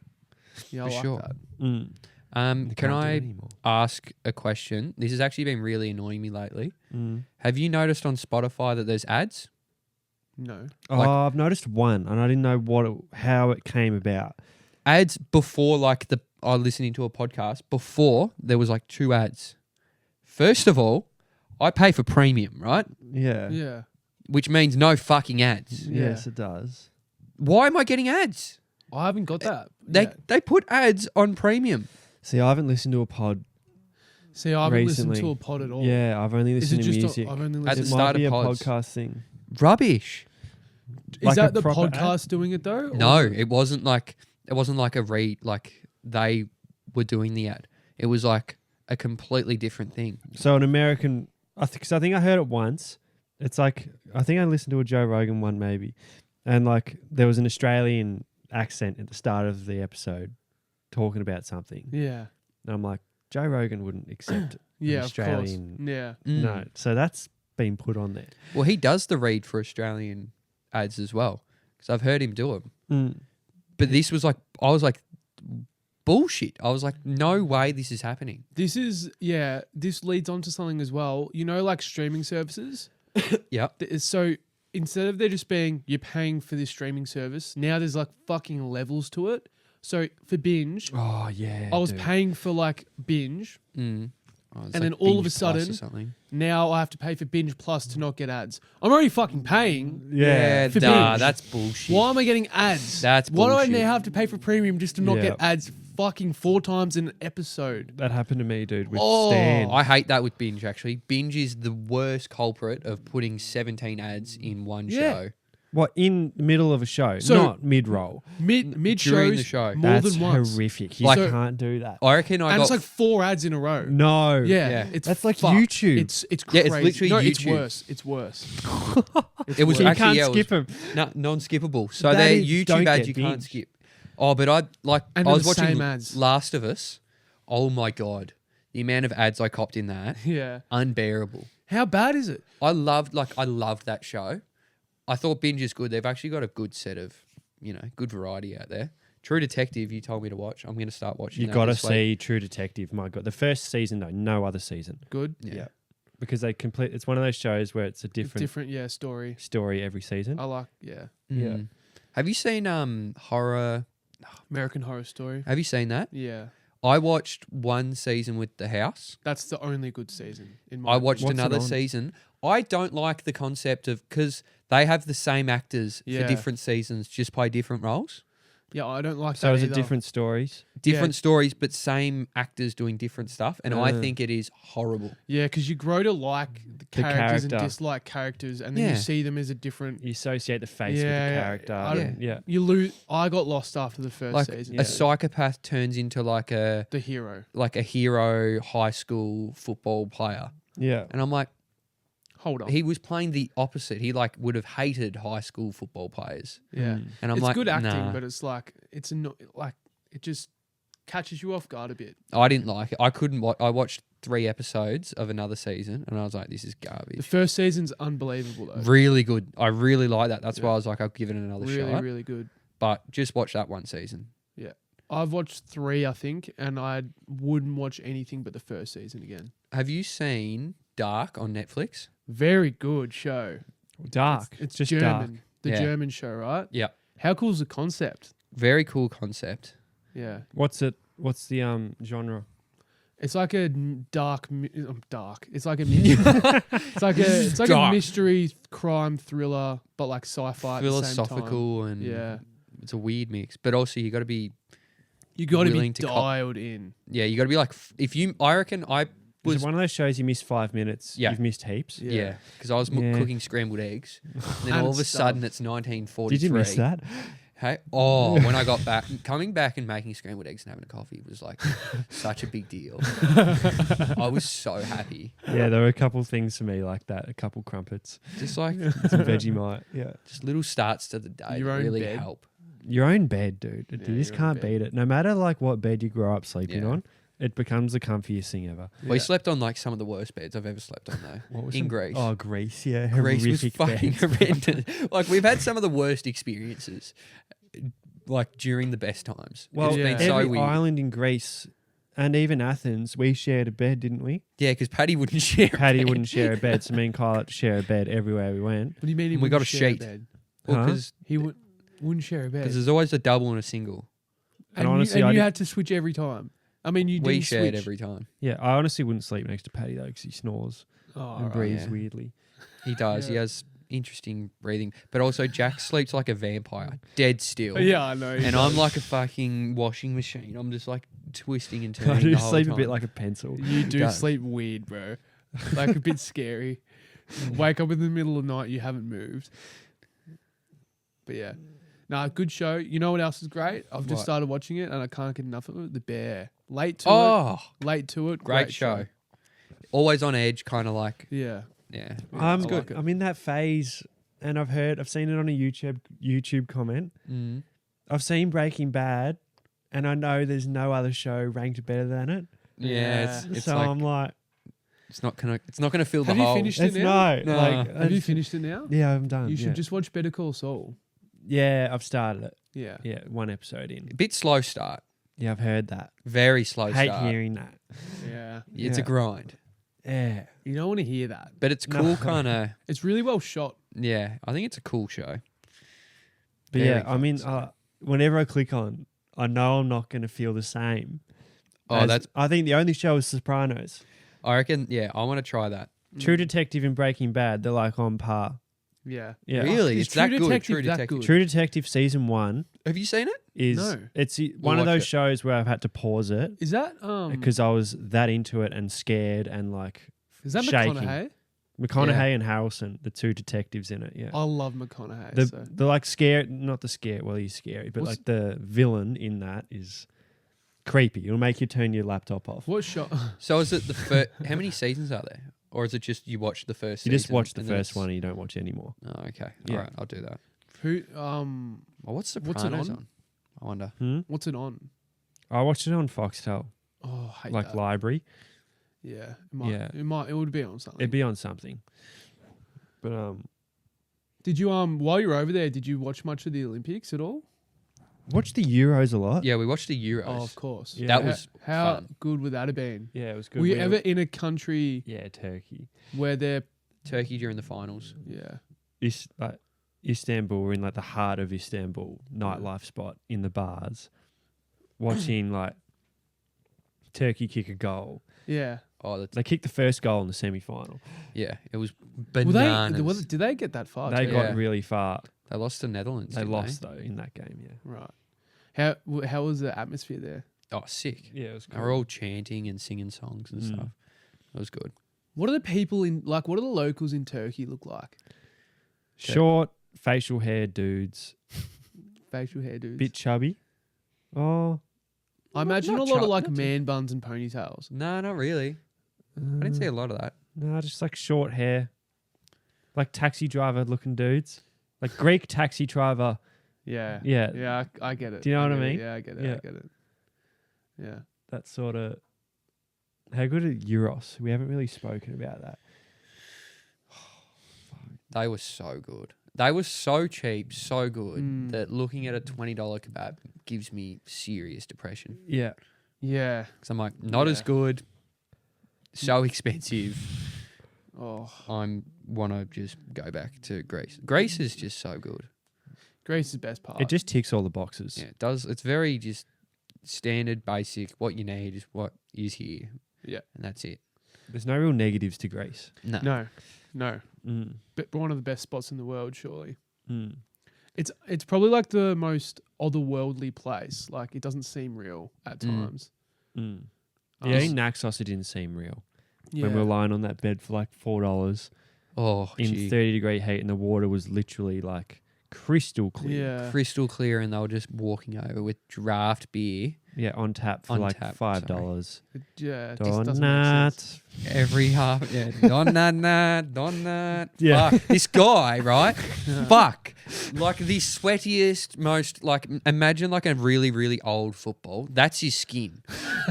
Speaker 3: Yeah, I
Speaker 2: for
Speaker 3: like
Speaker 2: sure.
Speaker 3: that.
Speaker 1: Mm. They
Speaker 2: Can
Speaker 1: can't do it
Speaker 2: I
Speaker 1: anymore.
Speaker 2: ask a question? This has actually been really annoying me lately.
Speaker 1: Mm.
Speaker 2: Have you noticed on Spotify that there's ads?
Speaker 3: No.
Speaker 1: Oh,
Speaker 2: Like-
Speaker 1: I've noticed one, and I didn't know how it came about.
Speaker 2: Ads before like I listening to a podcast, before there was like 2 ads. First of all, I pay for premium, right?
Speaker 1: Yeah.
Speaker 3: Yeah.
Speaker 2: Which means no fucking ads.
Speaker 1: Yes, it does.
Speaker 2: Why am I getting ads?
Speaker 3: I haven't got that.
Speaker 2: They
Speaker 3: yet.
Speaker 2: they put ads on premium.
Speaker 1: See, I haven't listened to a pod
Speaker 3: See, I haven't listened
Speaker 1: recently.
Speaker 3: to a pod at all.
Speaker 1: Yeah, I've only
Speaker 3: Is it
Speaker 1: listened to
Speaker 3: just
Speaker 1: music.
Speaker 3: I've only
Speaker 2: At the
Speaker 3: listened.
Speaker 1: It
Speaker 2: start
Speaker 1: might be
Speaker 2: of
Speaker 1: a
Speaker 2: pods.
Speaker 1: podcast thing.
Speaker 2: Rubbish.
Speaker 3: Is
Speaker 1: like a
Speaker 3: that the
Speaker 1: proper ad?
Speaker 3: podcast doing it though?
Speaker 2: No,
Speaker 3: Or-
Speaker 2: it wasn't like a read. Like they were doing the ad. It was like a completely different thing.
Speaker 1: So an American, I think I heard it once. It's like I think I listened to a Joe Rogan one maybe, and like there was an Australian accent at the start of the episode talking about something,
Speaker 3: Yeah.
Speaker 1: and I'm like, Joe Rogan wouldn't accept
Speaker 3: Yeah, of
Speaker 1: Australian.
Speaker 3: course. Yeah.
Speaker 2: Mm.
Speaker 1: No, so that's been put on there.
Speaker 2: Well, he does the read for Australian ads as well because I've heard him do them. But this was like, I was like, bullshit. I was like, no way this is happening.
Speaker 3: This leads on to something as well. You know, like streaming services?
Speaker 2: Yep.
Speaker 3: So instead of there just being, you're paying for this streaming service, now there's like fucking levels to it. So for binge,
Speaker 1: Oh yeah,
Speaker 3: I was
Speaker 1: dude.
Speaker 3: paying for like binge.
Speaker 2: Mm. Oh, it's
Speaker 3: And then
Speaker 2: like
Speaker 3: all of a
Speaker 2: Binge Plus or
Speaker 3: sudden-
Speaker 2: something.
Speaker 3: Now I have to pay for binge plus to not get ads. I'm already fucking paying.
Speaker 1: Yeah,
Speaker 3: for
Speaker 2: nah,
Speaker 3: Binge.
Speaker 2: that's bullshit.
Speaker 3: Why am I getting ads?
Speaker 2: That's
Speaker 3: Why do I
Speaker 2: bullshit.
Speaker 3: now have to pay for premium just to not
Speaker 1: Yeah.
Speaker 3: get ads fucking 4 times an episode?
Speaker 1: that happened to me, dude. With
Speaker 3: Oh.
Speaker 1: Stan.
Speaker 2: I hate that with Binge, actually. Binge is the worst culprit of putting 17 ads in one
Speaker 3: Yeah.
Speaker 2: show.
Speaker 1: What, in the middle of a show,
Speaker 3: So-
Speaker 1: not mid-roll?
Speaker 3: Mid
Speaker 2: During
Speaker 3: shows
Speaker 2: the show.
Speaker 3: more
Speaker 1: That's
Speaker 3: than once.
Speaker 1: horrific. You
Speaker 2: Like-
Speaker 1: can't do that.
Speaker 2: I reckon I
Speaker 3: And
Speaker 2: got...
Speaker 3: it's like 4 ads in a row.
Speaker 1: No.
Speaker 3: Yeah,
Speaker 2: Yeah.
Speaker 3: it's
Speaker 1: That's like
Speaker 3: fucked.
Speaker 1: YouTube.
Speaker 3: It's
Speaker 2: Yeah,
Speaker 3: crazy.
Speaker 2: it's literally
Speaker 3: no, it's
Speaker 2: YouTube.
Speaker 3: worse. It's worse.
Speaker 2: It was
Speaker 1: You
Speaker 2: actually,
Speaker 1: can't
Speaker 2: yeah,
Speaker 1: skip them.
Speaker 2: non-skippable. So
Speaker 1: That
Speaker 2: they're
Speaker 1: is-
Speaker 2: YouTube
Speaker 1: don't
Speaker 2: ads
Speaker 1: get
Speaker 2: you can't
Speaker 1: Binge.
Speaker 2: skip. Oh, but I
Speaker 3: And
Speaker 2: I
Speaker 3: they're
Speaker 2: was
Speaker 3: the
Speaker 2: watching
Speaker 3: same ads.
Speaker 2: Last of Us. Oh my God. The amount of ads I copped in that,
Speaker 3: Yeah.
Speaker 2: unbearable.
Speaker 3: How bad is it?
Speaker 2: I loved that show. I thought Binge is good. They've actually got a good set of, good variety out there. True Detective, you told me to watch. I'm going to start watching
Speaker 1: You
Speaker 2: that
Speaker 1: got to
Speaker 2: this week.
Speaker 1: see True Detective. My God, the first season, no other season.
Speaker 3: Good.
Speaker 2: Yeah.
Speaker 1: Because they complete. It's one of those shows where it's a different
Speaker 3: Yeah, story.
Speaker 1: story every season.
Speaker 3: I like, yeah.
Speaker 1: Yeah.
Speaker 2: Mm. Have you seen horror?
Speaker 3: American Horror Story.
Speaker 2: Have you seen that?
Speaker 3: Yeah.
Speaker 2: I watched one season with The House.
Speaker 3: That's the only good season in my
Speaker 2: I watched
Speaker 1: What's it
Speaker 2: another
Speaker 1: on?
Speaker 2: season. I don't like the concept of, because they have the same actors
Speaker 3: Yeah.
Speaker 2: for different seasons, just play different roles.
Speaker 3: Yeah, I don't like
Speaker 1: So
Speaker 3: that
Speaker 1: is it
Speaker 3: either.
Speaker 1: different stories?
Speaker 2: Different stories, but same actors doing different stuff. And I
Speaker 1: Uh.
Speaker 2: think it is horrible.
Speaker 3: Yeah, because you grow to like the characters and
Speaker 1: character.
Speaker 3: dislike characters, and then
Speaker 2: Yeah.
Speaker 3: you see them as a different.
Speaker 1: You associate the face with
Speaker 3: Yeah,
Speaker 1: the
Speaker 3: yeah.
Speaker 1: character.
Speaker 3: I
Speaker 2: don't-
Speaker 1: Yeah.
Speaker 3: You lose. I got lost after the first
Speaker 2: Like
Speaker 3: season.
Speaker 1: Yeah.
Speaker 2: a psychopath turns into like a hero high school football player.
Speaker 1: Yeah.
Speaker 2: And I'm like,
Speaker 3: Hold on.
Speaker 2: he was playing the opposite. He like would have hated high school football players.
Speaker 3: yeah,
Speaker 1: Mm.
Speaker 2: And I'm
Speaker 3: it's
Speaker 2: like,
Speaker 3: good acting,
Speaker 2: nah.
Speaker 3: but it's like it just catches you off guard a bit.
Speaker 2: I didn't like it. I couldn't watch. I watched 3 episodes of another season, and I was like, "This is
Speaker 3: The
Speaker 2: garbage."
Speaker 3: first season's unbelievable though.
Speaker 2: Really good. I really like that. That's why
Speaker 3: Yeah.
Speaker 2: I was like, I'll give it another
Speaker 3: Really,
Speaker 2: shot.
Speaker 3: really good.
Speaker 2: But just watch that one season.
Speaker 3: I've watched 3, I think, and I wouldn't watch anything but the first season again.
Speaker 2: Have you seen Dark on Netflix?
Speaker 3: Very good show.
Speaker 1: Dark.
Speaker 3: It's
Speaker 1: just
Speaker 3: German.
Speaker 1: dark.
Speaker 3: The
Speaker 2: Yeah.
Speaker 3: German show, right?
Speaker 2: Yeah.
Speaker 3: How cool is the concept?
Speaker 2: Very cool concept.
Speaker 3: Yeah.
Speaker 1: What's it? What's the genre?
Speaker 3: It's like a dark. It's like a. it's like a
Speaker 2: Dark.
Speaker 3: mystery crime thriller, but like sci-fi. At the same time.
Speaker 2: Philosophical and
Speaker 3: Yeah,
Speaker 2: it's a weird mix. But also you got to be
Speaker 3: you got to be
Speaker 2: willing to cop-
Speaker 3: dialed in.
Speaker 2: you got to be like if you. I reckon I
Speaker 1: Is
Speaker 2: was
Speaker 1: it one of those shows you miss 5 minutes?
Speaker 2: Yeah.
Speaker 1: You've missed heaps.
Speaker 2: yeah because I was
Speaker 1: Yeah.
Speaker 2: cooking scrambled eggs, and then
Speaker 3: And
Speaker 2: all of a
Speaker 3: stuff.
Speaker 2: sudden it's 1943.
Speaker 1: Did you miss that?
Speaker 2: Hey, oh, when I got back, coming back and making scrambled eggs and having a coffee was like such a big deal. I was so happy.
Speaker 1: Yeah, there were a couple things for me like that. A couple crumpets,
Speaker 2: Just like
Speaker 1: some Vegemite. Yeah.
Speaker 2: just little starts to the day
Speaker 3: Your
Speaker 2: that
Speaker 3: own
Speaker 2: really
Speaker 3: bed.
Speaker 2: help.
Speaker 1: Your own bed, dude.
Speaker 3: Yeah,
Speaker 1: You just
Speaker 3: your own
Speaker 1: can't
Speaker 3: bed.
Speaker 1: beat it. No matter like what bed you grow up sleeping
Speaker 2: Yeah.
Speaker 1: on, it becomes the comfiest thing ever.
Speaker 2: We slept on like some of the worst beds I've ever slept on though.
Speaker 1: What was
Speaker 2: In
Speaker 1: some-
Speaker 2: Greece.
Speaker 1: Oh, Greece. Yeah.
Speaker 2: Greece was
Speaker 1: Horrific
Speaker 2: fucking
Speaker 1: beds.
Speaker 2: horrendous. Like we've had some of the worst experiences, like during the best times.
Speaker 1: Well,
Speaker 2: It's been
Speaker 3: Yeah.
Speaker 2: so
Speaker 1: every
Speaker 2: weird.
Speaker 1: island in Greece and even Athens, we shared a bed, didn't we?
Speaker 2: Yeah, because Paddy wouldn't share. a
Speaker 1: Paddy
Speaker 2: bed.
Speaker 1: wouldn't share a bed, so me and Kyle had to share a bed everywhere we went.
Speaker 3: What do you mean? He
Speaker 2: We got
Speaker 3: wouldn't
Speaker 2: a
Speaker 3: share
Speaker 2: sheet.
Speaker 3: bed?
Speaker 2: Well,
Speaker 1: Huh?
Speaker 2: because
Speaker 3: He wouldn't share a bed.
Speaker 2: there's always a double and a single.
Speaker 1: And
Speaker 3: And,
Speaker 1: honestly,
Speaker 3: you,
Speaker 1: I
Speaker 3: and you
Speaker 1: did-
Speaker 3: had to switch every time. I mean, you
Speaker 2: We
Speaker 3: didn't
Speaker 2: shared
Speaker 3: switch.
Speaker 2: every time.
Speaker 1: Yeah, I honestly wouldn't sleep next to Paddy though because he snores
Speaker 3: Oh,
Speaker 1: and
Speaker 3: right.
Speaker 1: breathes
Speaker 2: yeah.
Speaker 1: weirdly.
Speaker 2: He does. He
Speaker 3: Yeah.
Speaker 2: has interesting breathing. But also, Jack sleeps like a vampire, dead still.
Speaker 3: Yeah, I know.
Speaker 2: And I'm like a fucking washing machine. I'm just like twisting and turning.
Speaker 1: I do
Speaker 2: the whole
Speaker 1: sleep
Speaker 2: time.
Speaker 1: a bit like a pencil.
Speaker 3: You do
Speaker 2: Does.
Speaker 3: sleep weird, bro. Like a bit scary. Wake up in the middle of the night, you haven't moved. But yeah. Nah, good show. You know what else is great? I've just
Speaker 2: What?
Speaker 3: started watching it and I can't get enough of it. The Bear. Late to
Speaker 2: Oh,
Speaker 3: it. Late to it.
Speaker 2: great show. Always on edge, kind of like,
Speaker 3: Yeah.
Speaker 2: yeah.
Speaker 3: I
Speaker 1: I'm
Speaker 3: like it.
Speaker 1: I'm in that phase, and I've seen it on a YouTube comment.
Speaker 2: Mm.
Speaker 1: I've seen Breaking Bad, and I know there's no other show ranked better than it.
Speaker 2: Yeah, it's
Speaker 1: so
Speaker 2: like
Speaker 1: I'm like,
Speaker 2: it's not gonna fill
Speaker 3: Have
Speaker 2: the
Speaker 3: you
Speaker 2: hole.
Speaker 3: finished it
Speaker 1: it's
Speaker 3: now?
Speaker 1: no,
Speaker 2: No.
Speaker 1: like,
Speaker 3: Have you
Speaker 1: it's-
Speaker 3: finished it now?
Speaker 1: Yeah, I'm done.
Speaker 3: You should
Speaker 1: yeah.
Speaker 3: just watch Better Call Saul.
Speaker 1: Yeah, I've started it.
Speaker 3: Yeah.
Speaker 1: Yeah, one episode in.
Speaker 2: A bit slow start,
Speaker 1: Yeah, I've heard that.
Speaker 2: very slow
Speaker 1: Hate
Speaker 2: start.
Speaker 1: hearing that.
Speaker 3: Yeah.
Speaker 2: It's a
Speaker 1: Yeah.
Speaker 2: grind,
Speaker 1: Yeah.
Speaker 3: You don't want to hear that.
Speaker 2: but it's
Speaker 1: No.
Speaker 2: cool, kind of.
Speaker 3: It's really well shot.
Speaker 2: Yeah, I think it's a cool show.
Speaker 1: But
Speaker 2: Very
Speaker 1: yeah, I mean,
Speaker 2: fun,
Speaker 1: whenever I click on, I know I'm not going to feel the same.
Speaker 2: Oh,
Speaker 1: as-
Speaker 2: that's.
Speaker 1: I think the only show is Sopranos.
Speaker 2: I reckon. Yeah, I want to try that.
Speaker 1: True Detective and Breaking Bad, they're like on par.
Speaker 3: Yeah.
Speaker 1: Yeah.
Speaker 2: Really,
Speaker 3: Is
Speaker 2: it's that
Speaker 3: True
Speaker 2: good.
Speaker 3: Detective
Speaker 2: True
Speaker 3: that
Speaker 2: Detective.
Speaker 3: good?
Speaker 1: True Detective season 1
Speaker 2: Have you seen it?
Speaker 1: is
Speaker 3: No.
Speaker 1: it's one of
Speaker 2: watch
Speaker 1: those
Speaker 2: it.
Speaker 1: shows where I've had to pause it
Speaker 3: Is that
Speaker 1: because I was that into it and scared and like
Speaker 3: is that
Speaker 1: shaking.
Speaker 3: McConaughey?
Speaker 1: McConaughey
Speaker 2: Yeah.
Speaker 1: and Harrelson, the two detectives in it. Yeah.
Speaker 3: I love McConaughey.
Speaker 1: The
Speaker 3: so.
Speaker 1: the like scare, not the scare. Well, he's scary, but
Speaker 3: What's-
Speaker 1: like the villain in that is creepy. It'll make you turn your laptop off.
Speaker 3: What shot?
Speaker 2: So is it the first? How many seasons are there? Or is it just you watch the first?
Speaker 1: You
Speaker 2: season
Speaker 1: just watch the
Speaker 2: and then
Speaker 1: first
Speaker 2: it's-
Speaker 1: one and you don't watch anymore.
Speaker 2: Oh, okay.
Speaker 1: Yeah.
Speaker 2: All right, I'll do that.
Speaker 3: Who?
Speaker 2: Well, what's
Speaker 3: What's it
Speaker 2: Sopranos
Speaker 3: on?
Speaker 2: on? I wonder.
Speaker 3: What's it on?
Speaker 1: I watched it on Foxtel,
Speaker 3: Oh, I hate
Speaker 1: like
Speaker 3: that.
Speaker 1: library.
Speaker 3: Yeah. It might,
Speaker 1: Yeah.
Speaker 3: It would be on something.
Speaker 1: It'd be on something. But
Speaker 3: Did you while you were over there, did you watch much of the Olympics at all?
Speaker 1: watch the Euros a lot.
Speaker 2: Yeah, we watched the Euros.
Speaker 3: Oh, of course.
Speaker 1: Yeah.
Speaker 2: That was
Speaker 3: how
Speaker 2: fun.
Speaker 3: good would that have been?
Speaker 1: Yeah, it was good.
Speaker 3: Were you
Speaker 1: We
Speaker 3: ever in a country
Speaker 1: Yeah, Turkey.
Speaker 3: where they're
Speaker 2: Turkey during the finals.
Speaker 3: yeah?
Speaker 1: Like Istanbul. We're in like the heart of Istanbul, nightlife spot in the bars, watching like Turkey kick a goal.
Speaker 3: Yeah.
Speaker 2: Oh, that's,
Speaker 1: They kicked the first goal in the semi-final.
Speaker 2: yeah, it was
Speaker 3: Were
Speaker 2: bananas.
Speaker 3: did they get that far?
Speaker 1: They
Speaker 3: too?
Speaker 1: got
Speaker 2: Yeah.
Speaker 1: really far.
Speaker 2: They lost to Netherlands.
Speaker 1: They
Speaker 2: didn't
Speaker 1: lost though in that game. Yeah.
Speaker 3: right. How was the atmosphere there?
Speaker 2: Oh, sick.
Speaker 1: Yeah, it was
Speaker 2: They were all chanting and singing songs and
Speaker 1: Mm.
Speaker 2: stuff. It was good.
Speaker 3: What are the people in like? What do the locals in Turkey look like?
Speaker 1: Short facial hair dudes,
Speaker 3: Facial hair dudes.
Speaker 1: bit chubby. Oh,
Speaker 3: I imagine
Speaker 2: not
Speaker 3: a lot of
Speaker 2: chub-
Speaker 3: like
Speaker 2: not too-
Speaker 3: man buns and ponytails.
Speaker 2: No, not really. I didn't see a lot of that.
Speaker 1: No, just like short hair, like taxi driver looking dudes, like Greek taxi driver.
Speaker 3: Yeah.
Speaker 1: Yeah,
Speaker 3: Yeah, I get it.
Speaker 1: Do you know what I
Speaker 3: get it.
Speaker 1: mean?
Speaker 3: Yeah, I get it.
Speaker 1: Yeah.
Speaker 3: I get it. Yeah.
Speaker 1: that sort of. How good are Euros? We haven't really spoken about that.
Speaker 2: They were so good. They were so cheap, so good
Speaker 3: Mm.
Speaker 2: that looking at a $20 kebab gives me serious depression.
Speaker 1: Yeah,
Speaker 3: Yeah.
Speaker 2: Because I'm like, not as
Speaker 3: Yeah.
Speaker 2: good, so expensive.
Speaker 3: Oh,
Speaker 2: I want to just go back to Greece. Greece is just so good.
Speaker 3: Greece is the best part.
Speaker 1: it just ticks all the boxes.
Speaker 2: Yeah, it does. It's very just standard, basic. What you need is what is here.
Speaker 3: Yeah.
Speaker 2: And that's it.
Speaker 1: There's no real negatives to Greece.
Speaker 3: No.
Speaker 1: Mm.
Speaker 3: But one of the best spots in the world, surely.
Speaker 1: Mm.
Speaker 3: It's probably like the most otherworldly place. Like it doesn't seem real at
Speaker 2: Mm.
Speaker 3: times.
Speaker 1: Mm.
Speaker 3: Um,
Speaker 1: Yeah, in Naxos it didn't seem real.
Speaker 3: Yeah.
Speaker 1: When we were lying on that bed for like $4
Speaker 2: Oh,
Speaker 1: in
Speaker 2: gee.
Speaker 1: 30-degree heat, and the water was literally like crystal clear.
Speaker 3: Yeah.
Speaker 2: Crystal clear, and they were just walking over with draft beer
Speaker 1: Yeah, on tap for
Speaker 2: On
Speaker 1: like
Speaker 2: tap,
Speaker 1: $5.
Speaker 3: Yeah. It just doesn't make
Speaker 1: Donut.
Speaker 3: sense.
Speaker 2: every half. Yeah, donut.
Speaker 1: Yeah.
Speaker 2: Fuck. This guy, right? Fuck. Like the sweatiest, most like imagine like a really, really old football. That's his skin.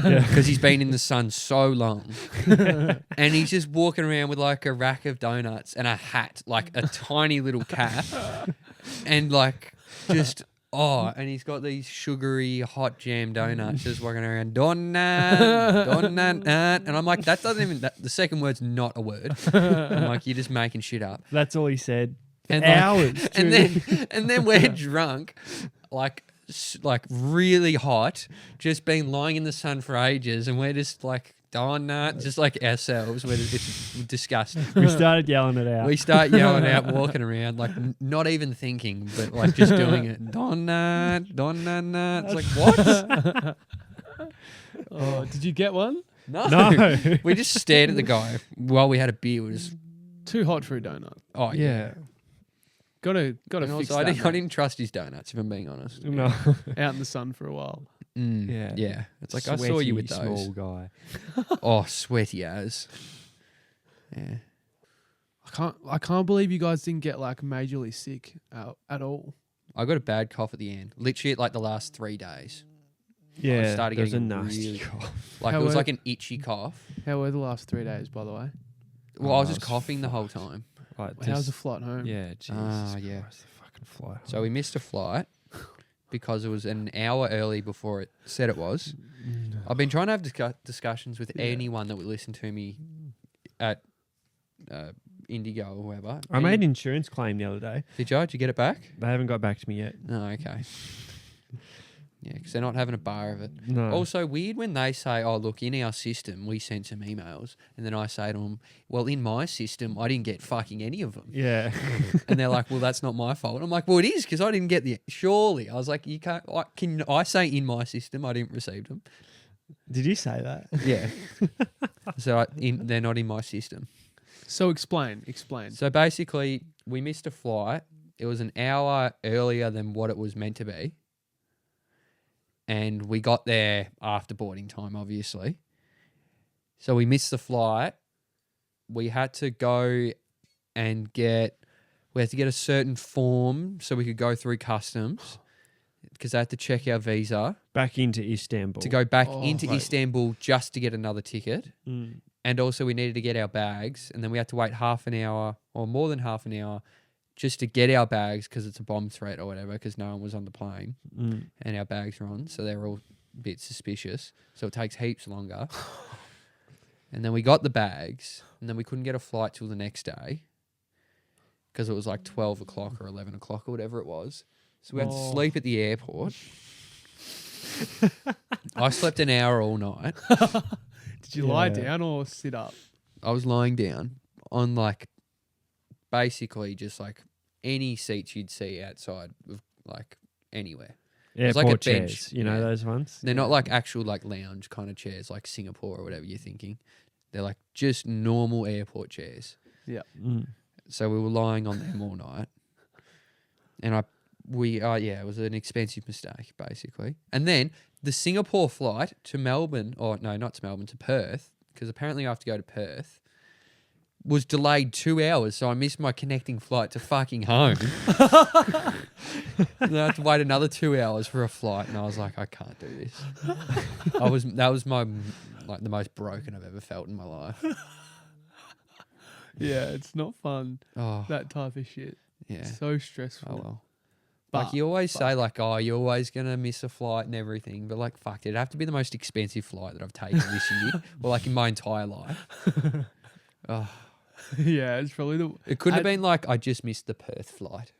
Speaker 1: Yeah.
Speaker 2: Because he's been in the sun so long. And he's just walking around with like a rack of donuts and a hat, like a tiny little cap. And like just and he's got these sugary hot jam donuts just walking around donut. And I'm like, that doesn't even the second word's not a word. I'm like, you're just making shit up.
Speaker 1: That's all he said.
Speaker 2: And
Speaker 1: Hours.
Speaker 2: and then we're drunk, like really hot, just been lying in the sun for ages, and we're just like donut, just like ourselves, where it's disgusting.
Speaker 1: We started yelling it out.
Speaker 2: We start yelling out, walking around, like not even thinking, but like just doing it. Donut. It's like, what?
Speaker 3: Oh, did you get one?
Speaker 1: No.
Speaker 2: We just stared at the guy while we had a beer. We just,
Speaker 3: Too hot for a donut.
Speaker 2: oh yeah.
Speaker 3: Gotta
Speaker 2: And
Speaker 3: fix
Speaker 2: also,
Speaker 3: that.
Speaker 2: I didn't trust his donuts, if I'm being honest.
Speaker 1: No.
Speaker 3: Out in the sun for a while.
Speaker 2: Yeah.
Speaker 1: Yeah.
Speaker 2: It's like, I saw you with
Speaker 1: Sweaty,
Speaker 2: those.
Speaker 1: small guy.
Speaker 2: Oh, sweaty as. Yeah.
Speaker 3: I can't believe you guys didn't get like majorly sick at all.
Speaker 2: I got a bad cough at the end. Literally at like the last 3 days.
Speaker 1: Yeah.
Speaker 2: started
Speaker 1: there was a
Speaker 2: getting
Speaker 1: nasty
Speaker 2: really-
Speaker 1: cough.
Speaker 2: Like
Speaker 3: How
Speaker 2: it was
Speaker 3: were-
Speaker 2: like an itchy cough.
Speaker 3: How were the last 3 days, by the way?
Speaker 2: Well, I was
Speaker 1: Oh,
Speaker 2: just
Speaker 1: it's
Speaker 2: coughing the whole time.
Speaker 1: Like,
Speaker 3: How's the
Speaker 1: just-
Speaker 3: flight home?
Speaker 1: Yeah, Jesus
Speaker 2: yeah.
Speaker 1: Christ, the fucking fly.
Speaker 2: So we missed a flight because it was an hour early before it said it was. I've been trying to have discussions with anyone that would listen to me at Indigo or whoever.
Speaker 1: I made an insurance claim the other day.
Speaker 2: Did you? Did you get it back?
Speaker 1: They haven't got back to me yet.
Speaker 2: Oh, okay. Yeah, because they're not having a bar of it.
Speaker 1: No.
Speaker 2: Also, weird when they say, oh, look, in our system, we sent some emails. And then I say to them, well, in my system, I didn't get fucking any of them.
Speaker 1: Yeah.
Speaker 2: And they're like, well, that's not my fault. I'm like, well, it is because I didn't get the... Surely. I was like, you can't... Can I say in my system I didn't receive them?
Speaker 1: Did you say that?
Speaker 2: Yeah. So they're not in my system.
Speaker 3: So explain.
Speaker 2: So basically, we missed a flight. It was an hour earlier than what it was meant to be. And we got there after boarding time, obviously. So we missed the flight. We had to go and we had to get a certain form so we could go through customs because they had to check our visa
Speaker 1: Back into Istanbul.
Speaker 2: to go back
Speaker 3: Oh,
Speaker 2: into
Speaker 3: right.
Speaker 2: Istanbul just to get another ticket.
Speaker 1: Mm.
Speaker 2: And also we needed to get our bags. And then we had to wait half an hour or more than half an hour just to get our bags because it's a bomb threat or whatever because no one was on the plane
Speaker 1: Mm.
Speaker 2: and our bags were on. So they were all a bit suspicious. So it takes heaps longer. And then we got the bags and then we couldn't get a flight till the next day because it was like 12 o'clock or 11 o'clock or whatever it was. So we had to
Speaker 3: Oh.
Speaker 2: sleep at the airport. I slept an hour all night.
Speaker 3: Did you lie
Speaker 1: Yeah.
Speaker 3: down or sit up?
Speaker 2: I was lying down on like basically just like any seats you'd see outside of like anywhere. It's
Speaker 1: Airport
Speaker 2: like a
Speaker 1: chairs.
Speaker 2: bench,
Speaker 1: You know
Speaker 2: yeah.
Speaker 1: those ones?
Speaker 2: They're not like actual like lounge kind of chairs like Singapore or whatever you're thinking. They're like just normal airport chairs.
Speaker 1: Mm.
Speaker 2: So we were lying on them all night. And it was an expensive mistake basically. And then the Singapore flight to Melbourne, or no, not to Melbourne, to Perth, because apparently I have to go to Perth, was delayed 2 hours, so I missed my connecting flight to fucking home. And I had to wait another 2 hours for a flight, and I was like, I can't do this. That was my like the most broken I've ever felt in my life.
Speaker 3: Yeah, it's not fun.
Speaker 2: Oh,
Speaker 3: That type of shit.
Speaker 2: yeah.
Speaker 3: So stressful.
Speaker 2: Oh well.
Speaker 3: But-
Speaker 2: Like you always say, like, oh, you're always gonna miss a flight and everything, but like, fuck, it'd have to be the most expensive flight that I've taken this year, or like in my entire life. Oh,
Speaker 3: Yeah, it's probably
Speaker 2: it couldn't have
Speaker 3: At-
Speaker 2: been like I just missed the Perth flight.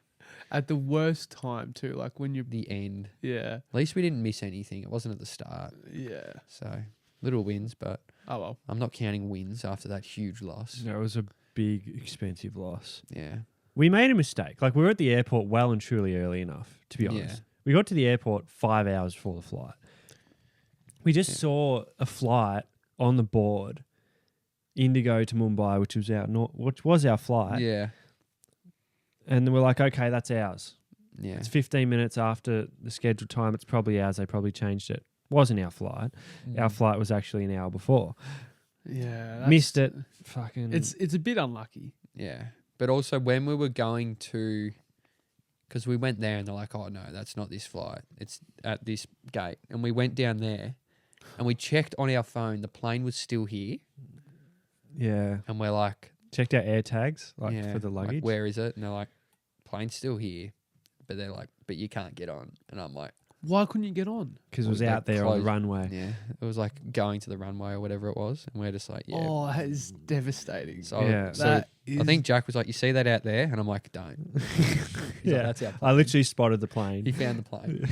Speaker 3: at the worst time too. Like when you're,
Speaker 2: The end.
Speaker 3: yeah,
Speaker 2: At least we didn't miss anything. It wasn't at the start,
Speaker 3: yeah.
Speaker 2: so little wins, but
Speaker 3: Oh well.
Speaker 2: I'm not counting wins after that huge loss.
Speaker 1: That was a big, expensive loss.
Speaker 2: Yeah.
Speaker 1: We made a mistake. Like, we were at the airport well and truly early enough, to be honest.
Speaker 2: Yeah.
Speaker 1: We got to the airport 5 hours before the flight. We just saw a flight on the board, Indigo to Mumbai, which was our flight.
Speaker 2: Yeah.
Speaker 1: And then we're like, okay, that's ours.
Speaker 2: Yeah.
Speaker 1: It's 15 minutes after the scheduled time. It's probably ours. They probably changed it. Wasn't our flight. Our flight was actually an hour before.
Speaker 3: Yeah,
Speaker 1: Missed it. Fucking.
Speaker 3: It's a bit unlucky.
Speaker 2: Yeah. But also when we were going to, because we went there and they're like, oh no, that's not this flight. It's at this gate. And we went down there and we checked on our phone. The plane was still here.
Speaker 1: Yeah.
Speaker 2: And we're like,
Speaker 1: Checked our air tags
Speaker 2: yeah,
Speaker 1: for the
Speaker 2: like,
Speaker 1: luggage.
Speaker 2: where is it? And they're like, plane's still here. But they're like, but you can't get on. And I'm like,
Speaker 3: Why couldn't you get on?
Speaker 1: Because it was
Speaker 2: they
Speaker 1: out there on the
Speaker 2: closed-
Speaker 1: runway.
Speaker 2: yeah. It was like going to the runway or whatever it was. And we're just like, yeah.
Speaker 3: Oh, that is devastating.
Speaker 2: So,
Speaker 1: Yeah.
Speaker 2: so
Speaker 3: That
Speaker 2: I
Speaker 3: is-
Speaker 2: think Jack was like, you see that out there? And I'm like, don't. He's
Speaker 1: Yeah.
Speaker 2: like, that's our
Speaker 1: I
Speaker 2: plane.
Speaker 1: literally spotted the plane.
Speaker 2: He found the plane.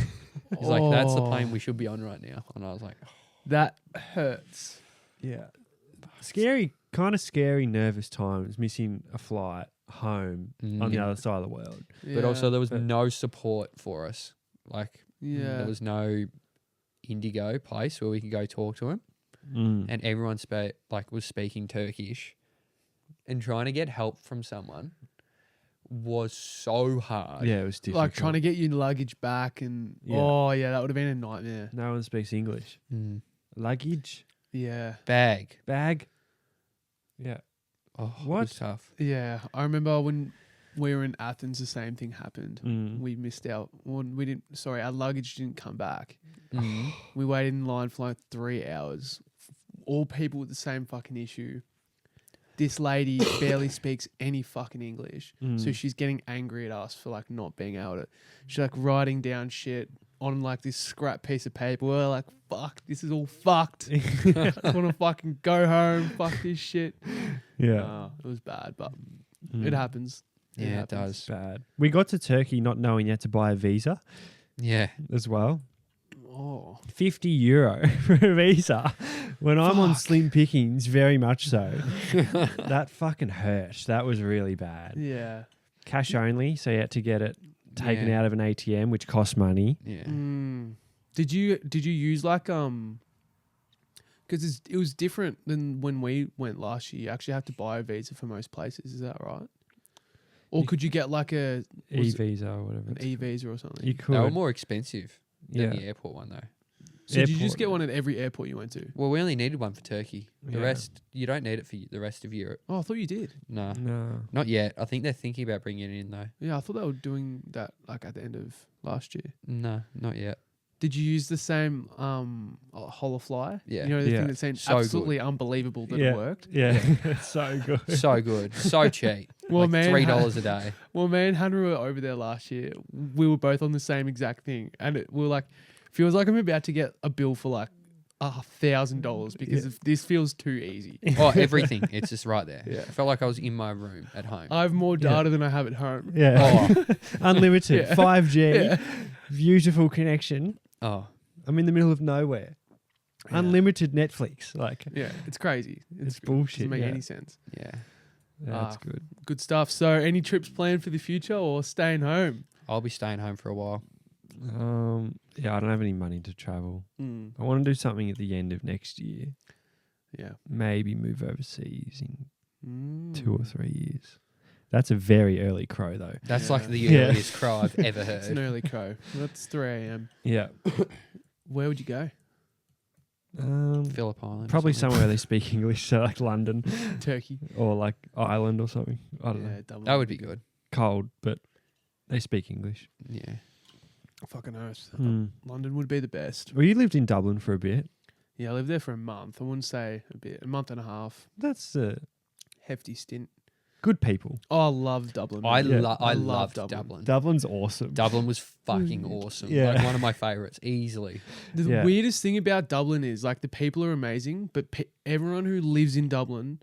Speaker 2: He's like, that's the
Speaker 3: Oh.
Speaker 2: plane we should be on right now. And I was like, oh,
Speaker 3: That hurts.
Speaker 1: Yeah. Scary, kind of scary, nervous times, missing a flight home on the other side of the world.
Speaker 2: But also there was
Speaker 1: But-
Speaker 2: no support for us. Like there was no Indigo place where we could go talk to him, and everyone was speaking Turkish, and trying to get help from someone was so hard.
Speaker 1: Yeah, it was difficult.
Speaker 3: Like trying to get your luggage back and that would have been a nightmare.
Speaker 1: No one speaks English. Luggage,
Speaker 3: Yeah.
Speaker 2: Bag.
Speaker 1: yeah.
Speaker 2: Oh,
Speaker 1: What?
Speaker 2: It was tough.
Speaker 3: Yeah. I remember when we were in Athens, the same thing happened. We missed out. Well, our luggage didn't come back. We waited in line for like 3 hours. All people with the same fucking issue. This lady barely speaks any fucking English. So she's getting angry at us for like not being able to. She's like writing down shit on like this scrap piece of paper. We're like, fuck, this is all fucked. I just want to fucking go home. Fuck this shit.
Speaker 1: Yeah.
Speaker 3: It was bad, but it happens.
Speaker 2: Yeah, it
Speaker 3: happens.
Speaker 2: does.
Speaker 1: Bad. We got to Turkey not knowing you had to buy a visa
Speaker 2: Yeah.
Speaker 1: as well.
Speaker 3: Oh.
Speaker 1: €50 for a visa. When I'm on
Speaker 3: Fuck.
Speaker 1: slim pickings, very much so. That fucking hurt. That was really bad.
Speaker 3: Yeah.
Speaker 1: Cash only, so you had to get it taken
Speaker 2: Yeah.
Speaker 1: out of an ATM, which costs money.
Speaker 2: Yeah.
Speaker 3: Did you use like because it was different than when we went last year. You actually have to buy a visa for most places. Is that right? Or could you get like an
Speaker 1: E-visa or whatever.
Speaker 3: e-visa or something?
Speaker 1: You
Speaker 2: They were
Speaker 1: could.
Speaker 2: more expensive than the airport one though.
Speaker 3: So did you
Speaker 1: Airport,
Speaker 3: just get
Speaker 1: yeah.
Speaker 3: one at every airport you went to?
Speaker 2: Well, we only needed one for Turkey. The
Speaker 1: Yeah.
Speaker 2: rest, you don't need it for the rest of Europe.
Speaker 3: Oh, I thought you did.
Speaker 2: No,
Speaker 1: No.
Speaker 2: not yet. I think they're thinking about bringing it in though.
Speaker 3: Yeah, I thought they were doing that like at the end of last year.
Speaker 2: No, not yet.
Speaker 3: Did you use the same Holofly?
Speaker 2: Yeah.
Speaker 3: You know, the
Speaker 1: Yeah.
Speaker 3: thing that seemed
Speaker 2: So good.
Speaker 3: absolutely unbelievable that
Speaker 1: Yeah.
Speaker 3: it worked?
Speaker 1: Yeah. So good.
Speaker 2: So good, so cheap.
Speaker 3: Well,
Speaker 2: like
Speaker 3: man,
Speaker 2: $3 a day.
Speaker 3: Well, me and Hannah were over there last year. We were both on the same exact thing. And we were like, feels like I'm about to get a bill for like $1,000 because this feels too easy.
Speaker 2: Oh, everything. It's just right there.
Speaker 3: Yeah.
Speaker 2: I felt like I was in my room at home.
Speaker 3: I have more data than I have at home.
Speaker 1: Yeah.
Speaker 2: Oh,
Speaker 1: Unlimited.
Speaker 3: Yeah.
Speaker 1: 5G.
Speaker 3: Yeah.
Speaker 1: Beautiful connection.
Speaker 2: oh,
Speaker 1: I'm in the middle of nowhere.
Speaker 3: Yeah.
Speaker 1: Unlimited Netflix. Like,
Speaker 3: Yeah, it's crazy.
Speaker 1: It's bullshit,
Speaker 3: Doesn't make
Speaker 1: yeah.
Speaker 3: any sense.
Speaker 2: yeah.
Speaker 1: that's good.
Speaker 3: Good stuff. So, any trips planned for the future or staying home?
Speaker 2: I'll be staying home for a while.
Speaker 1: Yeah, I don't have any money to travel. I want to do something at the end of next year.
Speaker 3: Yeah.
Speaker 1: Maybe move overseas in 2
Speaker 3: Mm.
Speaker 1: or 3 years. That's a very early crow, though.
Speaker 2: That's
Speaker 3: Yeah.
Speaker 2: like the
Speaker 1: Yeah.
Speaker 2: earliest crow I've ever
Speaker 3: It's an
Speaker 2: heard.
Speaker 3: early crow. That's 3 a.m.
Speaker 1: Yeah.
Speaker 3: Where would you go?
Speaker 2: Phillip Island. or
Speaker 1: Probably
Speaker 2: something.
Speaker 1: somewhere they speak English, so like London
Speaker 3: Turkey.
Speaker 1: or like Ireland or something. I don't know.
Speaker 3: Yeah, Dublin.
Speaker 2: That would be good.
Speaker 1: Cold, but they speak English.
Speaker 2: Yeah.
Speaker 3: Fucking earth.
Speaker 1: Hmm.
Speaker 3: London would be the best.
Speaker 1: Well, you lived in Dublin for a bit.
Speaker 3: Yeah, I lived there for a month. I wouldn't say a bit. A month and a half.
Speaker 1: That's
Speaker 3: Hefty stint.
Speaker 1: good people.
Speaker 3: Oh, I love Dublin.
Speaker 2: I,
Speaker 3: man.
Speaker 1: Yeah.
Speaker 2: I
Speaker 3: love
Speaker 2: loved
Speaker 3: Dublin.
Speaker 2: Dublin.
Speaker 1: Dublin's awesome.
Speaker 2: Dublin was fucking awesome.
Speaker 1: Yeah.
Speaker 2: Like one of my favorites, easily.
Speaker 3: The
Speaker 1: Yeah.
Speaker 3: weirdest thing about Dublin is like the people are amazing, but everyone who lives in Dublin,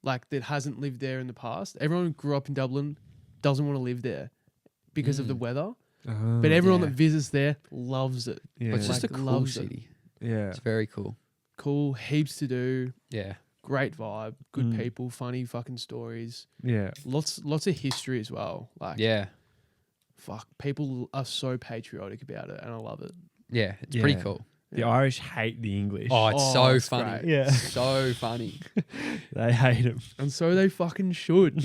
Speaker 3: like that hasn't lived there in the past, everyone who grew up in Dublin doesn't want to live there because of the weather. But everyone
Speaker 2: yeah.
Speaker 3: that visits there loves it.
Speaker 1: yeah.
Speaker 2: But it's just a
Speaker 3: Like,
Speaker 2: cool
Speaker 3: loves it.
Speaker 2: city.
Speaker 1: yeah.
Speaker 2: It's very cool.
Speaker 3: Cool, heaps to do,
Speaker 2: Yeah.
Speaker 3: great vibe, good
Speaker 1: Mm.
Speaker 3: people, funny fucking stories,
Speaker 1: Yeah.
Speaker 3: lots of history as well. Like,
Speaker 2: Yeah.
Speaker 3: fuck, people are so patriotic about it, and I love it.
Speaker 2: Yeah. It's pretty
Speaker 1: Yeah.
Speaker 2: cool.
Speaker 1: The
Speaker 3: Yeah.
Speaker 1: Irish hate the English.
Speaker 2: Oh, it's
Speaker 3: Oh,
Speaker 2: so
Speaker 3: it's
Speaker 2: funny.
Speaker 3: great.
Speaker 1: Yeah.
Speaker 2: So funny.
Speaker 1: They hate them.
Speaker 3: And so they fucking should.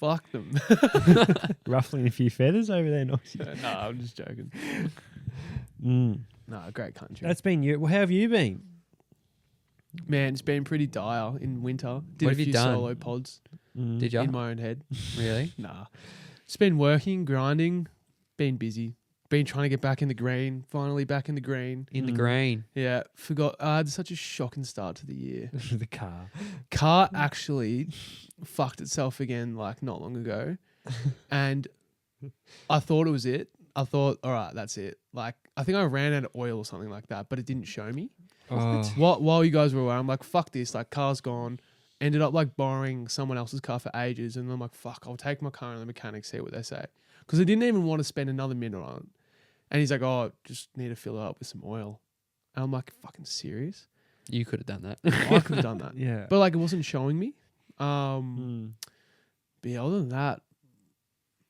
Speaker 3: Fuck them.
Speaker 1: Ruffling a few feathers over there, Noxie.
Speaker 3: No, I'm just joking.
Speaker 1: Mm.
Speaker 3: No, great country.
Speaker 1: That's been you. Well, how have you been?
Speaker 3: Man, it's been pretty dire in winter. Did
Speaker 2: What
Speaker 3: a
Speaker 2: have you
Speaker 3: few
Speaker 2: done?
Speaker 3: solo pods
Speaker 1: Mm.
Speaker 2: Did you?
Speaker 3: in my own head.
Speaker 2: Really?
Speaker 3: Nah. Just been working, grinding, been busy. Been trying to get back in the green. Finally back in the green.
Speaker 2: In the
Speaker 1: Mm.
Speaker 2: green.
Speaker 3: Yeah, forgot. I had such a shocking start to the year.
Speaker 1: the car.
Speaker 3: Car actually fucked itself again like not long ago. And I thought it was it. I thought, all right, that's it. Like, I think I ran out of oil or something like that, but it didn't show me.
Speaker 1: Oh.
Speaker 3: While you guys were away, I'm like, fuck this. Like, car's gone. Ended up like borrowing someone else's car for ages. And I'm like, fuck, I'll take my car and the mechanic, see what they say. Because I didn't even want to spend another minute on it. And he's like, oh, just need to fill it up with some oil. And I'm like, fucking serious?
Speaker 2: You could have done that.
Speaker 3: I could have done that.
Speaker 1: Yeah.
Speaker 3: But like it wasn't showing me. But yeah, other than that,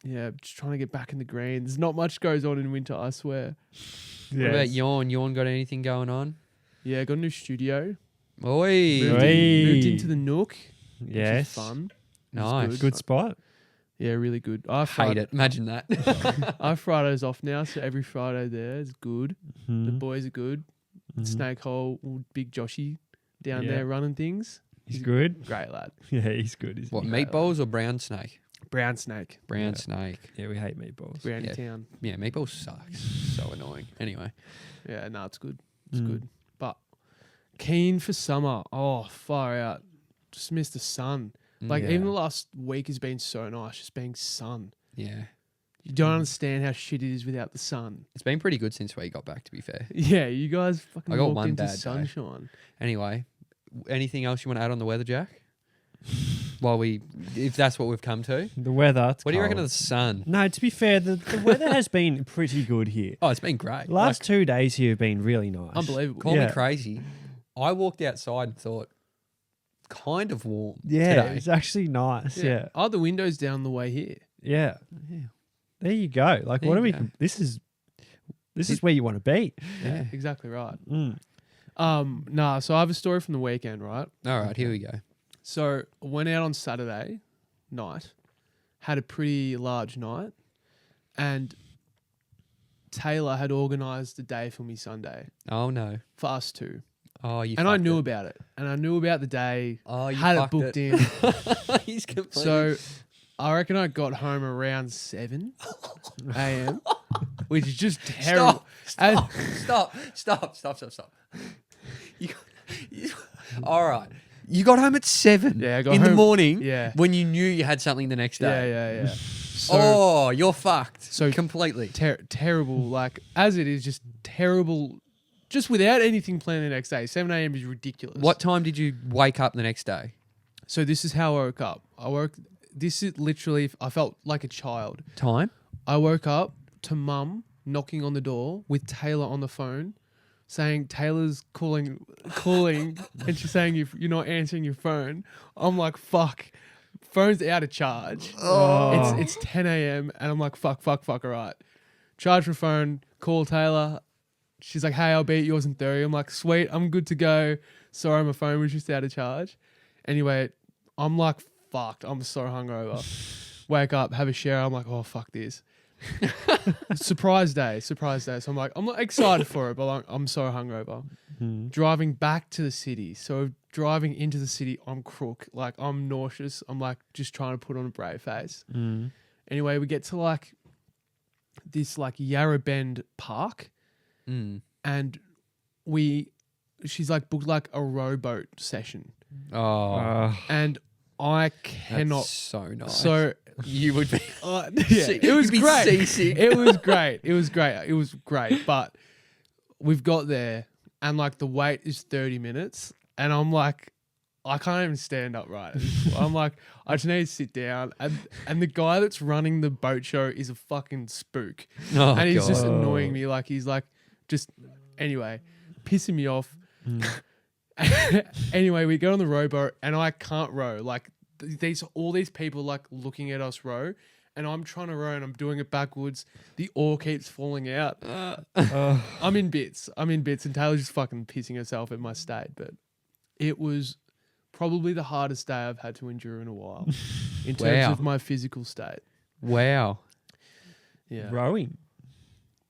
Speaker 3: yeah, just trying to get back in the green. There's not much goes on in winter, I swear.
Speaker 2: What about Yawn? Yawn got anything going on?
Speaker 3: Yeah, got a new studio.
Speaker 2: Oi.
Speaker 3: Moved into the Nook. Which
Speaker 1: Yes.
Speaker 3: is fun.
Speaker 2: Nice.
Speaker 1: Good spot.
Speaker 3: Yeah, really good. I
Speaker 2: Hate it. Imagine that.
Speaker 3: I have Fridays off now, so every Friday there is good.
Speaker 1: Mhm.
Speaker 3: The boys are good.
Speaker 1: Mhm.
Speaker 3: Snake Hole, big Joshy down
Speaker 1: Yeah.
Speaker 3: there running things.
Speaker 1: He's good.
Speaker 3: Great lad.
Speaker 1: Yeah, he's good. Isn't
Speaker 2: What,
Speaker 1: he?
Speaker 2: meatballs or brown snake?
Speaker 3: Brown Snake.
Speaker 2: Brown
Speaker 1: Yeah.
Speaker 2: snake.
Speaker 1: Yeah, we hate meatballs.
Speaker 3: Brownie
Speaker 2: Yeah.
Speaker 3: Town.
Speaker 2: Yeah, meatballs sucks. So annoying. Anyway.
Speaker 3: Yeah, no, it's good. It's
Speaker 1: Mm.
Speaker 3: good. But keen for summer. Oh, far out. Just miss the sun. Like,
Speaker 1: Yeah.
Speaker 3: even the last week has been so nice, just being sun.
Speaker 2: Yeah.
Speaker 3: You don't understand how shit it is without the sun.
Speaker 2: It's been pretty good since we got back, to be fair.
Speaker 3: Yeah, you guys fucking
Speaker 2: I got
Speaker 3: walked
Speaker 2: one
Speaker 3: into
Speaker 2: bad day.
Speaker 3: sunshine.
Speaker 2: Anyway, anything else you want to add on the weather, Jack? If that's what we've come to.
Speaker 1: The weather. It's
Speaker 2: What do you reckon
Speaker 1: cold.
Speaker 2: of the sun?
Speaker 1: No, to be fair, the weather has been pretty good here.
Speaker 2: Oh, it's been great.
Speaker 1: Last 2 days here have been really nice.
Speaker 3: Unbelievable.
Speaker 2: Call
Speaker 1: Yeah.
Speaker 2: me crazy. I walked outside and thought, kind of warm
Speaker 1: Yeah,
Speaker 2: today.
Speaker 1: it's actually nice. Yeah.
Speaker 3: Oh, the windows down the way here.
Speaker 1: Yeah.
Speaker 2: Yeah.
Speaker 1: There you go. Like,
Speaker 2: There
Speaker 1: what
Speaker 2: you
Speaker 1: are we?
Speaker 2: go.
Speaker 1: This is where you want to be.
Speaker 2: Yeah.
Speaker 3: Exactly right.
Speaker 1: Mm.
Speaker 3: Nah, so I have a story from the weekend, right?
Speaker 2: All right, here we go.
Speaker 3: So I went out on Saturday night, had a pretty large night, and Taylor had organised the day for me Sunday
Speaker 2: Oh, no.
Speaker 3: for us two.
Speaker 2: Oh, you
Speaker 3: And I
Speaker 2: fucked
Speaker 3: knew
Speaker 2: it.
Speaker 3: about it. And I knew about the day,
Speaker 2: Oh, you
Speaker 3: had it
Speaker 2: fucked
Speaker 3: booked in.
Speaker 2: He's completely...
Speaker 3: So I reckon I got home around 7 a.m., which is just terrible.
Speaker 2: Stop. All right. You got home at 7
Speaker 3: Yeah, I got
Speaker 2: in the
Speaker 3: home-
Speaker 2: morning
Speaker 3: Yeah.
Speaker 2: when you knew you had something the next day.
Speaker 3: Yeah. So
Speaker 2: Oh, you're fucked.
Speaker 3: So-
Speaker 2: completely.
Speaker 3: terrible, like, as it is, just terrible, just without anything planned the next day. 7 a.m. is ridiculous.
Speaker 2: What time did you wake up the next day?
Speaker 3: So this is how I woke up. This is literally, I felt like a child.
Speaker 2: Time?
Speaker 3: I woke up to mum knocking on the door with Taylor on the phone, saying Taylor's calling, and she's saying you're not answering your phone. I'm like, fuck, phone's out of charge.
Speaker 1: Oh.
Speaker 3: It's 10 a.m. and I'm like, fuck, all right. Charge my phone, call Taylor. She's like, hey, I'll be at yours in 30. I'm like, sweet, I'm good to go. Sorry, my phone was just out of charge. Anyway, I'm like, fucked. I'm so hungover. Wake up, have a shower. I'm like, oh, fuck this. Surprise day. So I'm like excited for it, but I'm so hungover.
Speaker 1: Mm.
Speaker 3: Driving back to the city. So driving into the city, I'm crook. Like, I'm nauseous. I'm like just trying to put on a brave face.
Speaker 1: Mm.
Speaker 3: Anyway, we get to like this like Yarra Bend Park, and she's like booked like a rowboat session,
Speaker 2: Oh,
Speaker 3: and I cannot.
Speaker 2: that's so nice.
Speaker 3: So
Speaker 2: you would be...
Speaker 3: yeah, it was
Speaker 2: You'd be
Speaker 3: great.
Speaker 2: seasick.
Speaker 3: It was great. But we've got there, and like the wait is 30 minutes, and I'm like, I can't even stand up right. I'm like, I just need to sit down, and the guy that's running the boat show is a fucking spook,
Speaker 2: Oh,
Speaker 3: and he's just
Speaker 1: God.
Speaker 3: annoying me. Like, he's like, just anyway, pissing me off.
Speaker 1: Mm.
Speaker 3: Anyway, we go on the rowboat, and I can't row. Like, all these people like looking at us row, and I'm trying to row, and I'm doing it backwards. The oar keeps falling out. I'm in bits, and Taylor's just fucking pissing herself at my state. But it was probably the hardest day I've had to endure in a while, in terms
Speaker 2: Wow.
Speaker 3: of my physical state.
Speaker 2: wow.
Speaker 3: Yeah,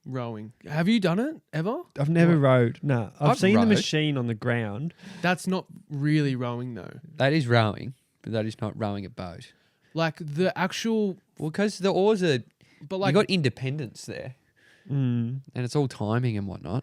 Speaker 1: Rowing.
Speaker 3: Have you done it ever?
Speaker 1: I've never rowed. No, I've
Speaker 2: I've
Speaker 1: seen the
Speaker 2: rowed.
Speaker 1: machine on the ground.
Speaker 3: That's not really rowing though.
Speaker 2: That is rowing, but that is not rowing a boat.
Speaker 3: Like the actual,
Speaker 2: Well, because the oars are...
Speaker 3: but like
Speaker 2: you got independence there,
Speaker 1: Mm.
Speaker 2: and it's all timing and whatnot.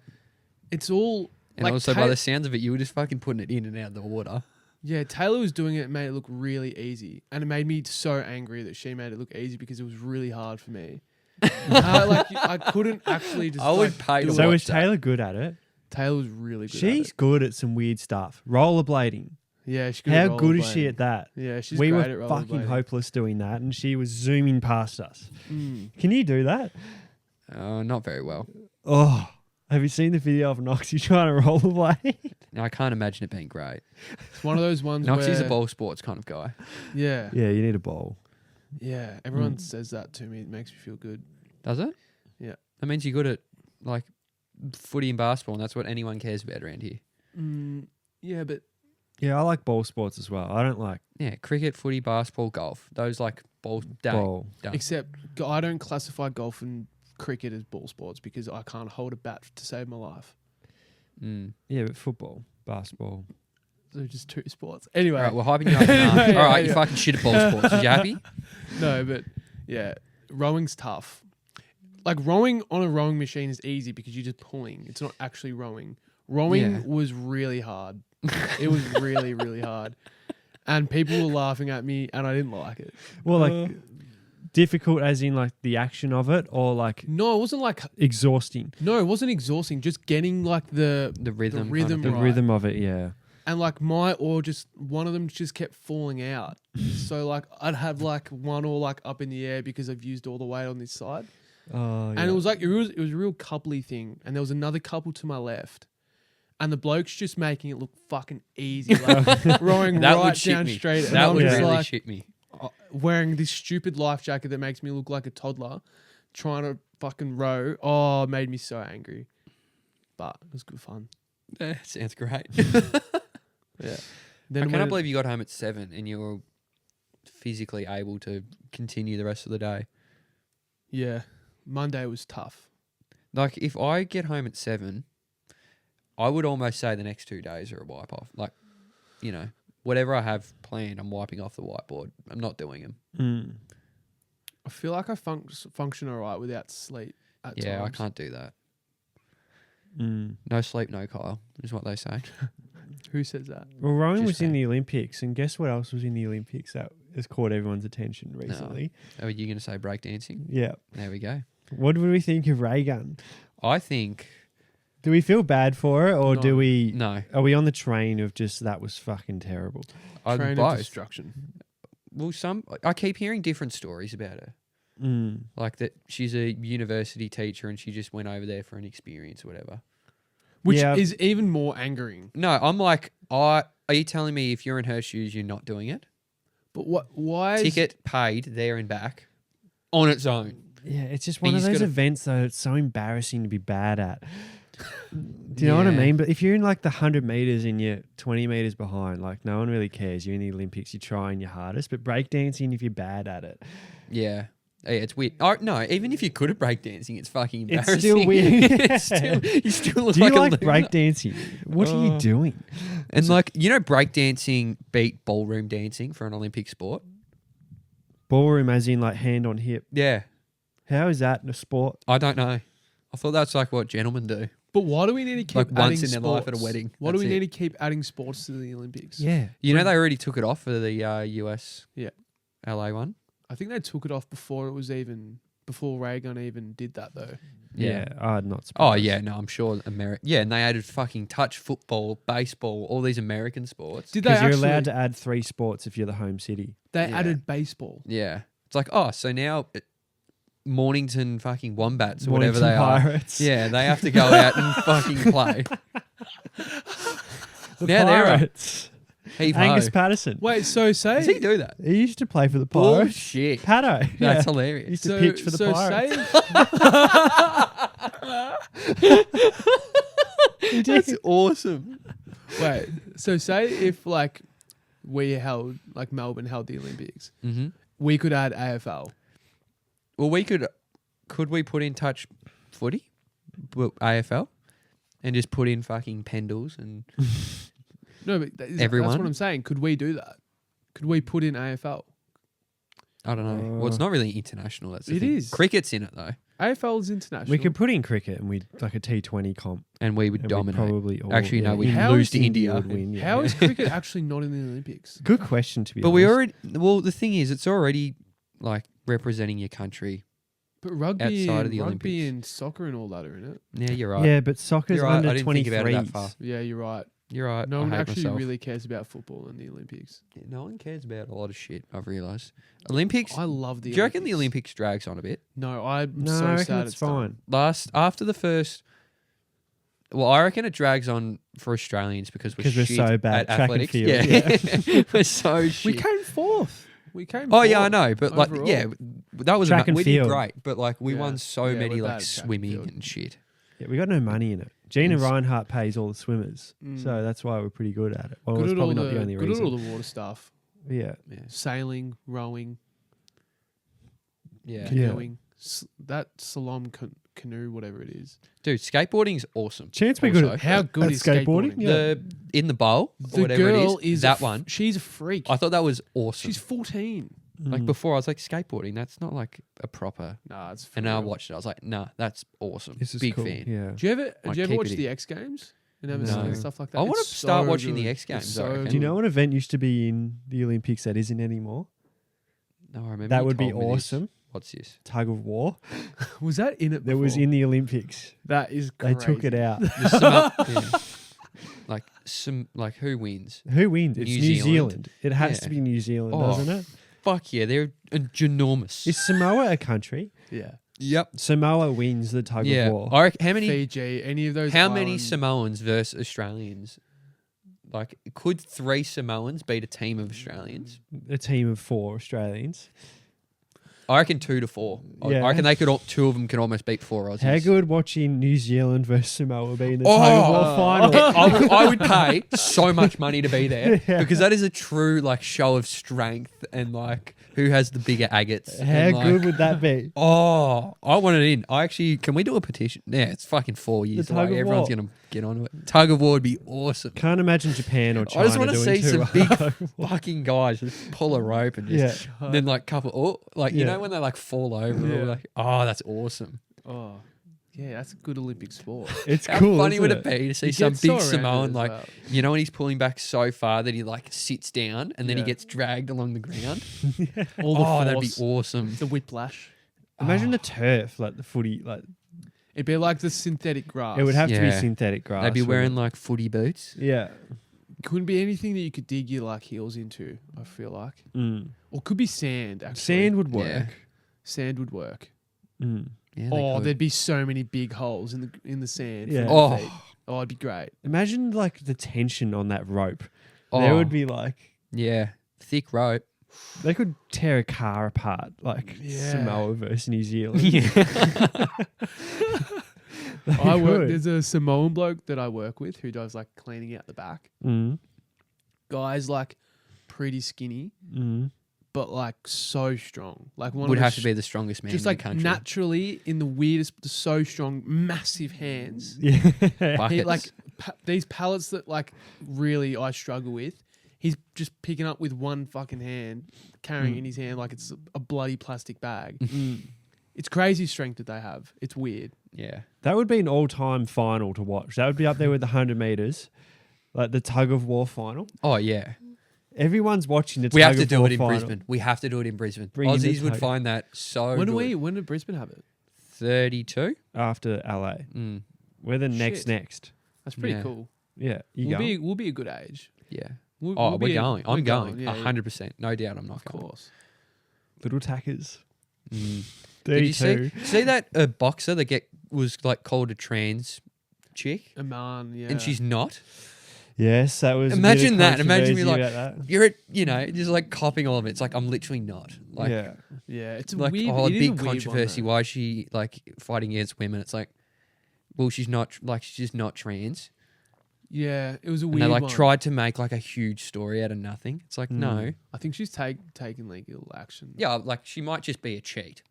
Speaker 3: it's all.
Speaker 2: And
Speaker 3: like
Speaker 2: also, by the sounds of it, you were just fucking putting it in and out of the water.
Speaker 3: Yeah, Taylor was doing it, and made it look really easy. And it made me so angry that she made it look easy because it was really hard for me. I couldn't actually just.
Speaker 2: I would
Speaker 3: like,
Speaker 2: pay
Speaker 3: do
Speaker 2: to
Speaker 3: it.
Speaker 1: So
Speaker 2: watch
Speaker 1: is
Speaker 2: that.
Speaker 1: Taylor good at it?
Speaker 3: Taylor was really good.
Speaker 1: She's
Speaker 3: at it.
Speaker 1: good at some weird stuff. Rollerblading.
Speaker 3: Yeah, she's good.
Speaker 1: How
Speaker 3: at
Speaker 1: good is she
Speaker 3: rollerblading.
Speaker 1: at that?
Speaker 3: Yeah, she's
Speaker 1: We
Speaker 3: great
Speaker 1: were
Speaker 3: at
Speaker 1: fucking
Speaker 3: rollerblading.
Speaker 1: hopeless doing that, and she was zooming past us.
Speaker 3: Mm.
Speaker 1: Can you do that?
Speaker 2: Not very well.
Speaker 1: Oh, Have you seen the video of Noxie trying to rollerblade?
Speaker 2: Now, I can't imagine it being great.
Speaker 3: It's one of those ones
Speaker 2: Noxie's
Speaker 3: where...
Speaker 2: a ball sports kind of guy.
Speaker 3: Yeah.
Speaker 1: Yeah, you need a bowl.
Speaker 3: Yeah. Everyone says that to me. It makes me feel good.
Speaker 2: Does it?
Speaker 3: Yeah.
Speaker 2: That means you're good at like footy and basketball, and that's what anyone cares about around here.
Speaker 3: Yeah, but...
Speaker 1: Yeah, I like ball sports as well. I don't like
Speaker 2: Yeah, cricket, footy, basketball, golf. Those like ball.
Speaker 1: ball.
Speaker 3: Except I don't classify golf and cricket as ball sports because I can't hold a bat to save my life.
Speaker 1: Yeah, but football, basketball.
Speaker 3: They're just two sports. Anyway.
Speaker 2: All right, we're hyping you up enough.
Speaker 3: Anyway,
Speaker 2: All right,
Speaker 3: yeah.
Speaker 2: you fucking shit at ball sports. Are you happy?
Speaker 3: No, but yeah, rowing's tough. Like rowing on a rowing machine is easy because you're just pulling. It's not actually rowing. Rowing was really hard. It was really, really hard. And people were laughing at me and I didn't like it.
Speaker 1: Well, like difficult as in like the action of it, or like
Speaker 3: No, it wasn't like...
Speaker 1: exhausting.
Speaker 3: No, it wasn't exhausting. Just getting like the
Speaker 2: rhythm.
Speaker 1: The
Speaker 3: right.
Speaker 1: rhythm of it, yeah.
Speaker 3: And like one of them just kept falling out. So like I'd have like one oar like up in the air because I've used all the weight on this side.
Speaker 1: Oh, yeah.
Speaker 3: And it was like it was a real coupley thing. And there was another couple to my left. And the bloke's just making it look fucking easy, like rowing
Speaker 2: That
Speaker 3: right
Speaker 2: would shit
Speaker 3: down
Speaker 2: me.
Speaker 3: straight. And
Speaker 2: That
Speaker 3: I'm
Speaker 2: would
Speaker 3: just
Speaker 2: really
Speaker 3: like,
Speaker 2: shit me.
Speaker 3: wearing this stupid life jacket that makes me look like a toddler, trying to fucking row. Oh, it made me so angry. But it was good fun.
Speaker 2: Sounds great.
Speaker 3: Yeah.
Speaker 2: I
Speaker 3: Then
Speaker 2: cannot believe you got home at 7 and you were physically able to continue the rest of the day.
Speaker 3: Yeah. Monday was tough.
Speaker 2: Like, if I get home at 7, I would almost say the next 2 days are a wipe off. Like, you know, whatever I have planned, I'm wiping off the whiteboard. I'm not doing them.
Speaker 3: I feel like I function all right without sleep at
Speaker 2: Yeah,
Speaker 3: times.
Speaker 2: I can't do that. No sleep, no Kyle, is what they say.
Speaker 3: Who says that?
Speaker 1: Well, rowing
Speaker 2: Just
Speaker 1: was in
Speaker 2: saying.
Speaker 1: the Olympics, and guess what else was in the Olympics that has caught everyone's attention recently?
Speaker 2: Are you going to say breakdancing?
Speaker 1: Yeah.
Speaker 2: There we go.
Speaker 1: What do we think of Reagan?
Speaker 2: I think...
Speaker 1: Do we feel bad for it, or
Speaker 3: No.
Speaker 1: do we?
Speaker 2: No.
Speaker 1: Are we on the train of just that was fucking terrible?
Speaker 3: Train of
Speaker 2: both.
Speaker 3: destruction.
Speaker 2: Well, I keep hearing different stories about her. Like that she's a university teacher and she just went over there for an experience or whatever.
Speaker 3: Which
Speaker 1: Yeah.
Speaker 3: is even more angering.
Speaker 2: No, I'm like, are you telling me if you're in her shoes, you're not doing it?
Speaker 3: But why is...
Speaker 2: Ticket paid there and back on its own.
Speaker 1: Yeah, it's just
Speaker 2: But
Speaker 1: one
Speaker 2: you
Speaker 1: of
Speaker 2: just
Speaker 1: those
Speaker 2: gotta-
Speaker 1: events though. It's so embarrassing to be bad at. Do you know what I mean? But if you're in like the 100 meters and you're 20 meters behind, like no one really cares. You're in the Olympics, you're trying your hardest. But breakdancing, if you're bad at it,
Speaker 2: Yeah. Yeah, it's weird. Oh, no, even if you're good at breakdancing, it's fucking embarrassing.
Speaker 1: it's still weird.
Speaker 2: It's still, you still look
Speaker 1: Do you
Speaker 2: like
Speaker 1: like
Speaker 2: a loser.
Speaker 1: breakdancing? What are you doing?
Speaker 2: And like, you know, breakdancing beat ballroom dancing for an Olympic sport?
Speaker 1: Ballroom, as in like hand on hip.
Speaker 2: Yeah.
Speaker 1: How is that in a sport?
Speaker 2: I don't know. I thought that's like what gentlemen do.
Speaker 3: But why do we need to keep
Speaker 2: Like
Speaker 3: adding
Speaker 2: once in their life at a
Speaker 3: sports?
Speaker 2: wedding.
Speaker 3: Why do
Speaker 2: That's
Speaker 3: we
Speaker 2: it.
Speaker 3: need to keep adding sports to the Olympics?
Speaker 1: Yeah.
Speaker 2: You know, they already took it off for the US LA one.
Speaker 3: I think they took it off before Reagan even did that though.
Speaker 1: Yeah. I'm not
Speaker 2: Oh,
Speaker 1: surprised.
Speaker 2: yeah. No, I'm sure. Yeah, and they added fucking touch football, baseball, all these American sports.
Speaker 3: Did they
Speaker 1: Because you're
Speaker 3: actually?
Speaker 1: allowed to add 3 sports if you're the home city.
Speaker 3: They
Speaker 2: Yeah.
Speaker 3: added baseball.
Speaker 2: Yeah. It's like, oh, so now Mornington fucking Wombats or whatever they
Speaker 1: Mornington
Speaker 2: are.
Speaker 1: Pirates.
Speaker 2: Yeah, they have to go out and fucking play.
Speaker 1: The
Speaker 2: Now they're up.
Speaker 1: Pirates.
Speaker 2: Heave
Speaker 1: Angus
Speaker 2: ho.
Speaker 1: Patterson.
Speaker 3: Wait, so
Speaker 2: Does he
Speaker 3: say
Speaker 2: do that?
Speaker 1: He used to play for the Pirates.
Speaker 2: Bullshit.
Speaker 1: Pato.
Speaker 2: That's
Speaker 1: Yeah. He
Speaker 2: hilarious.
Speaker 1: used to pitch for the Pirates.
Speaker 2: That's awesome.
Speaker 3: wait, so say if like we held like Melbourne held the Olympics,
Speaker 2: Mm-hmm.
Speaker 3: we could add AFL.
Speaker 2: Well, could we put in touch footy, AFL, and just put in fucking Pendles and
Speaker 3: No, but that's
Speaker 2: Everyone?
Speaker 3: what I'm saying. Could we do that? Could we put in AFL?
Speaker 2: I don't know. Well, it's not really international. That's the
Speaker 3: It
Speaker 2: thing.
Speaker 3: is.
Speaker 2: Cricket's in it though,
Speaker 3: AFL is international.
Speaker 1: We could put in cricket and we'd like a T20 comp.
Speaker 2: and we would
Speaker 1: And we'd
Speaker 2: dominate.
Speaker 1: probably all,
Speaker 2: Actually, no, we'd
Speaker 3: How
Speaker 2: lose
Speaker 3: is
Speaker 2: to India.
Speaker 1: would win, yeah.
Speaker 3: How is cricket actually not in the Olympics?
Speaker 1: Good question to be
Speaker 2: But
Speaker 1: honest.
Speaker 2: we already. Well, the thing is, it's already like representing your country.
Speaker 3: But rugby,
Speaker 2: Outside of the
Speaker 3: rugby
Speaker 2: Olympics.
Speaker 3: and soccer and all that are in it.
Speaker 2: Yeah, you're right.
Speaker 1: Yeah, but soccer's
Speaker 2: You're right.
Speaker 1: under
Speaker 2: I didn't think about it that
Speaker 1: 23s.
Speaker 2: far.
Speaker 3: Yeah, you're right.
Speaker 2: You're right.
Speaker 3: No
Speaker 2: I
Speaker 3: one
Speaker 2: hate
Speaker 3: actually
Speaker 2: myself.
Speaker 3: really cares about football in the Olympics.
Speaker 2: Yeah, no one cares about a lot of shit. I've realised. Olympics.
Speaker 3: I love the
Speaker 2: Do you reckon the
Speaker 3: Olympics.
Speaker 2: Olympics drags on a bit?
Speaker 3: No, I'm
Speaker 1: No,
Speaker 3: so
Speaker 1: I reckon
Speaker 3: sad
Speaker 1: it's
Speaker 3: done.
Speaker 1: fine.
Speaker 2: After the first Well, I reckon it drags on for Australians because we're
Speaker 1: Because we're
Speaker 2: shit
Speaker 1: so bad
Speaker 2: at
Speaker 1: at track and
Speaker 2: athletics.
Speaker 1: field,
Speaker 2: Yeah, we're so shit.
Speaker 3: We came fourth. We came.
Speaker 2: Oh yeah, I
Speaker 3: fourth
Speaker 2: know, but like,
Speaker 3: overall.
Speaker 2: yeah, that was
Speaker 1: Track and
Speaker 2: we did
Speaker 1: field.
Speaker 2: great, but like we
Speaker 3: Yeah.
Speaker 2: won so
Speaker 3: Yeah,
Speaker 2: many
Speaker 3: we're
Speaker 2: like
Speaker 3: bad at track and
Speaker 2: swimming
Speaker 3: field.
Speaker 2: and shit.
Speaker 1: Yeah, we got no money in it. Gina
Speaker 2: Yes.
Speaker 1: Reinhardt pays all the swimmers,
Speaker 3: Mm.
Speaker 1: so that's why we're pretty good at it. Well,
Speaker 3: Good
Speaker 1: it's
Speaker 3: at all
Speaker 1: probably not the only
Speaker 3: good
Speaker 1: reason.
Speaker 3: at all the water stuff.
Speaker 1: Yeah,
Speaker 2: Yeah,
Speaker 3: Sailing, rowing,
Speaker 2: yeah.
Speaker 1: Yeah.
Speaker 3: canoeing. That slalom canoe, whatever it is.
Speaker 2: Dude, skateboarding's awesome.
Speaker 1: chance we're good
Speaker 2: Also.
Speaker 1: at
Speaker 3: How good
Speaker 1: at
Speaker 3: is skateboarding?
Speaker 1: Yeah.
Speaker 2: The in the bowl, or
Speaker 3: The
Speaker 2: whatever
Speaker 3: girl
Speaker 2: it is,
Speaker 3: a
Speaker 2: that one.
Speaker 3: She's a freak.
Speaker 2: I thought that was awesome.
Speaker 3: She's 14.
Speaker 2: Like
Speaker 1: Mm.
Speaker 2: before, I was like, skateboarding. That's not like a proper.
Speaker 3: Nah, it's.
Speaker 2: And now I
Speaker 3: real.
Speaker 2: watched it. I was like, nah, that's awesome.
Speaker 1: This is
Speaker 2: Big
Speaker 1: cool.
Speaker 2: fan.
Speaker 1: Yeah.
Speaker 3: Do you ever?
Speaker 2: Like,
Speaker 3: do you ever
Speaker 2: keep
Speaker 3: watch
Speaker 2: it
Speaker 3: the X Games and
Speaker 2: No.
Speaker 3: stuff like that?
Speaker 2: I wanna
Speaker 3: It's
Speaker 2: start
Speaker 3: so
Speaker 2: watching the
Speaker 3: good.
Speaker 2: X Games,
Speaker 3: It's
Speaker 2: I
Speaker 3: so
Speaker 2: reckon.
Speaker 1: Do you know
Speaker 3: good.
Speaker 1: what event used to be in the Olympics that isn't anymore?
Speaker 2: No, I remember.
Speaker 1: That
Speaker 2: you
Speaker 1: would be
Speaker 2: told me this.
Speaker 1: awesome.
Speaker 2: What's this?
Speaker 1: Tug of war.
Speaker 3: Was that in it?
Speaker 1: That was
Speaker 3: before?
Speaker 1: in the Olympics.
Speaker 3: That is
Speaker 1: They
Speaker 3: crazy.
Speaker 1: took it out.
Speaker 2: Like who wins?
Speaker 1: Who wins? It's
Speaker 2: New
Speaker 1: New
Speaker 2: Zealand.
Speaker 1: Zealand. It has
Speaker 2: Yeah.
Speaker 1: to be New Zealand,
Speaker 2: Oh.
Speaker 1: doesn't it?
Speaker 2: Fuck yeah, they're ginormous.
Speaker 1: Is Samoa a country?
Speaker 3: Yeah.
Speaker 2: Yep.
Speaker 1: Samoa wins the tug
Speaker 2: Yeah.
Speaker 1: of war.
Speaker 2: I reckon, how many
Speaker 3: Fiji, any of those.
Speaker 2: how many
Speaker 3: island-
Speaker 2: Samoans versus Australians? Like, could 3 Samoans beat a team of Australians?
Speaker 1: A team of 4 Australians.
Speaker 2: I reckon 2 to 4.
Speaker 1: Yeah.
Speaker 2: I reckon they could. 2 of them could almost beat 4 Aussies.
Speaker 1: How good watching New Zealand versus Samoa be in the
Speaker 2: Oh!
Speaker 1: tug of war final?
Speaker 2: I would pay so much money to be there
Speaker 1: Yeah.
Speaker 2: because that is a true like show of strength and like who has the bigger agates.
Speaker 1: How
Speaker 2: and, like,
Speaker 1: good would that be?
Speaker 2: Oh, I want it in. Can we do a petition? Yeah, it's fucking 4 years.
Speaker 1: The tug
Speaker 2: Like,
Speaker 1: of
Speaker 2: everyone's
Speaker 1: war.
Speaker 2: going to get onto it. Tug of war would be awesome.
Speaker 1: Can't imagine Japan or China
Speaker 2: I just want to
Speaker 1: doing
Speaker 2: see some
Speaker 1: two.
Speaker 2: big fucking guys just pull a rope and just,
Speaker 1: Yeah.
Speaker 2: then like you
Speaker 1: Yeah.
Speaker 2: know when they like fall over,
Speaker 3: Yeah.
Speaker 2: like, oh, that's awesome.
Speaker 3: Oh, yeah, that's a good Olympic sport.
Speaker 1: It's
Speaker 2: How
Speaker 1: cool.
Speaker 2: funny would
Speaker 1: isn't
Speaker 2: it be to see
Speaker 3: You
Speaker 2: some
Speaker 3: get so
Speaker 2: big
Speaker 3: around it
Speaker 2: Samoan
Speaker 3: as
Speaker 2: like,
Speaker 3: well.
Speaker 2: you know, when he's pulling back so far that he like sits down and then he
Speaker 3: Yeah.
Speaker 2: gets dragged along the ground.
Speaker 3: All the
Speaker 2: Oh, that'd be
Speaker 3: force,
Speaker 2: awesome.
Speaker 3: the whiplash.
Speaker 1: Imagine the turf, like the footy, like
Speaker 3: It'd be like the synthetic grass.
Speaker 1: it would have to be
Speaker 2: Yeah.
Speaker 1: synthetic grass.
Speaker 2: They'd be
Speaker 1: wouldn't
Speaker 2: wearing
Speaker 1: it?
Speaker 2: like footy boots.
Speaker 1: Yeah.
Speaker 3: Couldn't be anything that you could dig your like heels into. I feel like,
Speaker 1: Mm.
Speaker 3: or could be sand. Actually,
Speaker 1: Sand would work.
Speaker 2: Yeah.
Speaker 3: Sand would work.
Speaker 1: Mm.
Speaker 2: Yeah,
Speaker 3: Oh, there'd be so many big holes in the sand.
Speaker 1: Yeah.
Speaker 3: For
Speaker 2: Oh.
Speaker 3: their feet. Oh, it'd be great.
Speaker 1: Imagine like the tension on that rope.
Speaker 2: Oh.
Speaker 1: There would be like
Speaker 2: Yeah, thick rope.
Speaker 1: they could tear a car apart, like
Speaker 3: Yeah.
Speaker 1: Samoa versus New Zealand. They
Speaker 3: I work.
Speaker 1: could.
Speaker 3: There's a Samoan bloke that I work with who does like cleaning out the back.
Speaker 1: Mm.
Speaker 3: Guy's like pretty skinny,
Speaker 1: Mm.
Speaker 3: but like so strong. Like one
Speaker 2: Would
Speaker 3: of the
Speaker 2: have to be the strongest man
Speaker 3: just
Speaker 2: in
Speaker 3: like
Speaker 2: the country.
Speaker 3: naturally in the weirdest, so strong, massive hands.
Speaker 1: Yeah.
Speaker 2: Buckets.
Speaker 3: He, like these pallets that like really I struggle with. He's just picking up with one fucking hand, carrying it in his hand like it's a bloody plastic bag.
Speaker 1: Mm.
Speaker 3: It's crazy strength that they have. It's weird.
Speaker 2: Yeah.
Speaker 1: That would be an all-time final to watch. That would be up there with the 100 meters, like the tug of war final.
Speaker 2: Oh yeah.
Speaker 1: Everyone's watching the
Speaker 2: We
Speaker 1: tug
Speaker 2: have to
Speaker 1: of
Speaker 2: do
Speaker 1: war
Speaker 2: it in
Speaker 1: final.
Speaker 2: Brisbane. We have to do it in Brisbane.
Speaker 1: Bring in the
Speaker 2: Aussies would
Speaker 1: tug.
Speaker 2: find that so
Speaker 3: When
Speaker 2: good.
Speaker 3: when did Brisbane have it?
Speaker 2: 32?
Speaker 1: after LA.
Speaker 2: Mm.
Speaker 1: We're the
Speaker 3: Shit.
Speaker 1: next.
Speaker 3: That's pretty
Speaker 2: Yeah.
Speaker 3: cool.
Speaker 1: Yeah, you go.
Speaker 3: We'll be a good age.
Speaker 2: Yeah.
Speaker 3: We'll
Speaker 2: Oh,
Speaker 3: be
Speaker 2: we're going. I'm going.
Speaker 3: yeah,
Speaker 2: 100%. No doubt I'm not
Speaker 3: Of
Speaker 2: going.
Speaker 3: course.
Speaker 1: Little tackers.
Speaker 2: Mm. Did you
Speaker 1: 32.
Speaker 2: see that boxer that was like called a trans chick
Speaker 3: Aman, yeah.
Speaker 2: and she's not?
Speaker 1: Yes, that was.
Speaker 2: Imagine
Speaker 1: a bit of
Speaker 2: that. Imagine me
Speaker 1: controversy
Speaker 2: like,
Speaker 1: about that.
Speaker 2: you're just like copying all of it. It's like, I'm literally not. Like,
Speaker 1: yeah,
Speaker 3: yeah, it's a
Speaker 2: like
Speaker 3: weird.
Speaker 2: oh,
Speaker 3: it is a
Speaker 2: big
Speaker 3: weird one,
Speaker 2: controversy.
Speaker 3: though.
Speaker 2: Why is she like fighting against women? It's like, well, she's not like she's just not trans.
Speaker 3: Yeah, it was a
Speaker 2: And
Speaker 3: weird
Speaker 2: they like
Speaker 3: one.
Speaker 2: tried to make like a huge story out of nothing. It's like, no,
Speaker 3: I think she's taken legal action.
Speaker 2: yeah, like she might just be a cheat,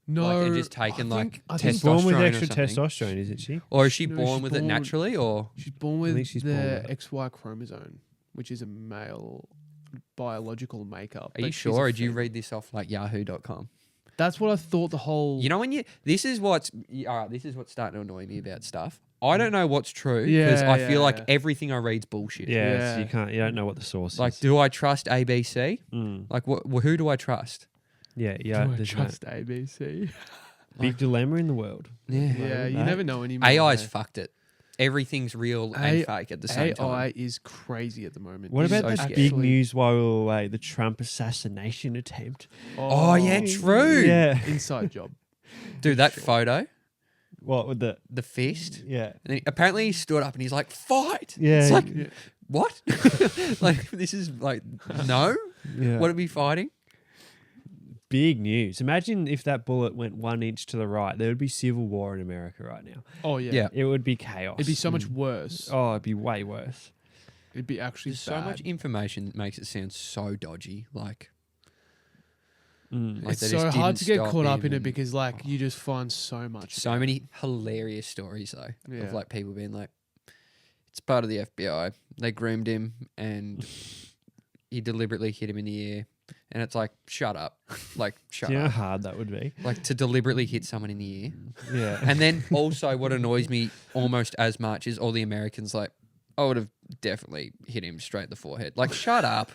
Speaker 3: No,
Speaker 2: like, and just taken like
Speaker 3: I think
Speaker 1: she's born with
Speaker 2: testosterone or
Speaker 1: extra
Speaker 2: something.
Speaker 1: testosterone, isn't she?
Speaker 2: Or is she
Speaker 3: No,
Speaker 2: born
Speaker 3: she's
Speaker 2: with it
Speaker 3: born-
Speaker 2: naturally, or
Speaker 3: she's born
Speaker 1: think
Speaker 3: with
Speaker 1: she's
Speaker 3: the
Speaker 1: born with it.
Speaker 3: XY chromosome, which is a male biological makeup.
Speaker 2: are you
Speaker 3: but she's
Speaker 2: sure?
Speaker 3: a
Speaker 2: Or did you
Speaker 3: female.
Speaker 2: read this off like Yahoo.com?
Speaker 3: That's what I thought. The whole
Speaker 2: You know when you this is what's all right. This is what's starting to annoy me about stuff. I don't know what's true because I
Speaker 3: Yeah,
Speaker 2: feel like
Speaker 3: yeah.
Speaker 2: everything I read's bullshit.
Speaker 1: Yeah,
Speaker 3: Yeah.
Speaker 1: So you don't know what the source
Speaker 2: Like,
Speaker 1: is.
Speaker 2: do I trust ABC?
Speaker 1: Mm.
Speaker 2: Like, who do I trust?
Speaker 1: Yeah,
Speaker 3: Do
Speaker 1: yeah.
Speaker 3: I
Speaker 1: There's no
Speaker 3: trust ABC.
Speaker 1: big dilemma in the world.
Speaker 2: Yeah.
Speaker 3: Yeah, you
Speaker 1: Right.
Speaker 3: never know anymore.
Speaker 2: AI's
Speaker 3: eh?
Speaker 2: fucked it. Everything's real and
Speaker 3: A-
Speaker 2: fake at the same time.
Speaker 3: AI is crazy at the moment.
Speaker 1: What
Speaker 3: It's
Speaker 1: about
Speaker 2: so
Speaker 1: that
Speaker 2: scary.
Speaker 1: big
Speaker 3: actually-
Speaker 1: news while we were away? The Trump assassination attempt.
Speaker 2: Oh, yeah, true.
Speaker 1: Yeah.
Speaker 3: Inside job.
Speaker 2: Dude, that photo.
Speaker 1: What with the?
Speaker 2: The fist.
Speaker 1: Yeah.
Speaker 2: And apparently he stood up and he's like, fight.
Speaker 1: Yeah.
Speaker 2: It's like,
Speaker 3: Yeah.
Speaker 2: what? Like, this is like, no?
Speaker 1: Yeah.
Speaker 2: What are we fighting?
Speaker 1: Big news. Imagine if that bullet went 1 inch to the right. There would be civil war in America right now.
Speaker 3: Oh yeah.
Speaker 2: Yeah.
Speaker 1: It would be chaos.
Speaker 3: It'd be so much worse.
Speaker 1: Oh, it'd be way worse.
Speaker 3: It'd be actually
Speaker 2: There's so
Speaker 3: bad.
Speaker 2: much information that makes it sound so dodgy. Like
Speaker 1: Mm.
Speaker 2: Like
Speaker 3: It's
Speaker 2: they
Speaker 3: so
Speaker 2: just
Speaker 3: hard
Speaker 2: didn't
Speaker 3: to get
Speaker 2: stop
Speaker 3: caught up
Speaker 2: him
Speaker 3: in it
Speaker 2: and-
Speaker 3: because like you just find so much.
Speaker 2: so many hilarious stories though
Speaker 3: Yeah.
Speaker 2: of like people being like, it's part of the FBI. They groomed him and he deliberately hit him in the ear. And it's like, shut up. Like, shut
Speaker 1: Do you know
Speaker 2: up.
Speaker 1: how hard that would be?
Speaker 2: Like to deliberately hit someone in the ear.
Speaker 1: Yeah.
Speaker 2: And then also what annoys me almost as much is all the Americans like, I would have definitely hit him straight in the forehead. Like, shut up.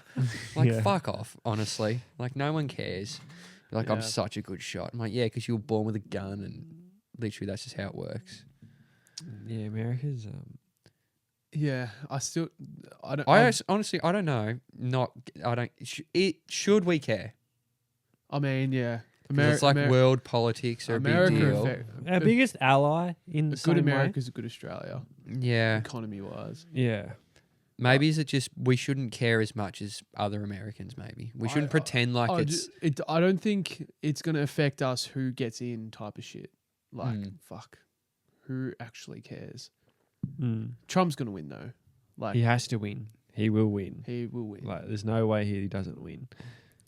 Speaker 2: Like,
Speaker 1: Yeah.
Speaker 2: fuck off, honestly. Like, no one cares. You're like, I'm
Speaker 3: Yeah.
Speaker 2: such a good shot. I'm like, yeah, because you were born with a gun and literally that's just how it works.
Speaker 1: Yeah, America's
Speaker 3: Yeah, I don't.
Speaker 2: Honestly, I don't know. Should we care?
Speaker 3: I mean, yeah.
Speaker 2: 'Cause it's like world politics are a big deal.
Speaker 1: our biggest ally in the
Speaker 3: Good
Speaker 1: same way.
Speaker 3: America's a good Australia,
Speaker 2: Yeah.
Speaker 3: economy wise.
Speaker 1: Yeah.
Speaker 2: Maybe is it just we shouldn't care as much as other Americans, maybe. We shouldn't pretend like it's...
Speaker 3: I don't think it's going to affect us who gets in type of shit. Like, fuck. Who actually cares?
Speaker 1: Mm.
Speaker 3: Trump's going to win, though. Like,
Speaker 1: He has to win. He will win.
Speaker 3: he will win.
Speaker 1: Like, there's no way he doesn't win.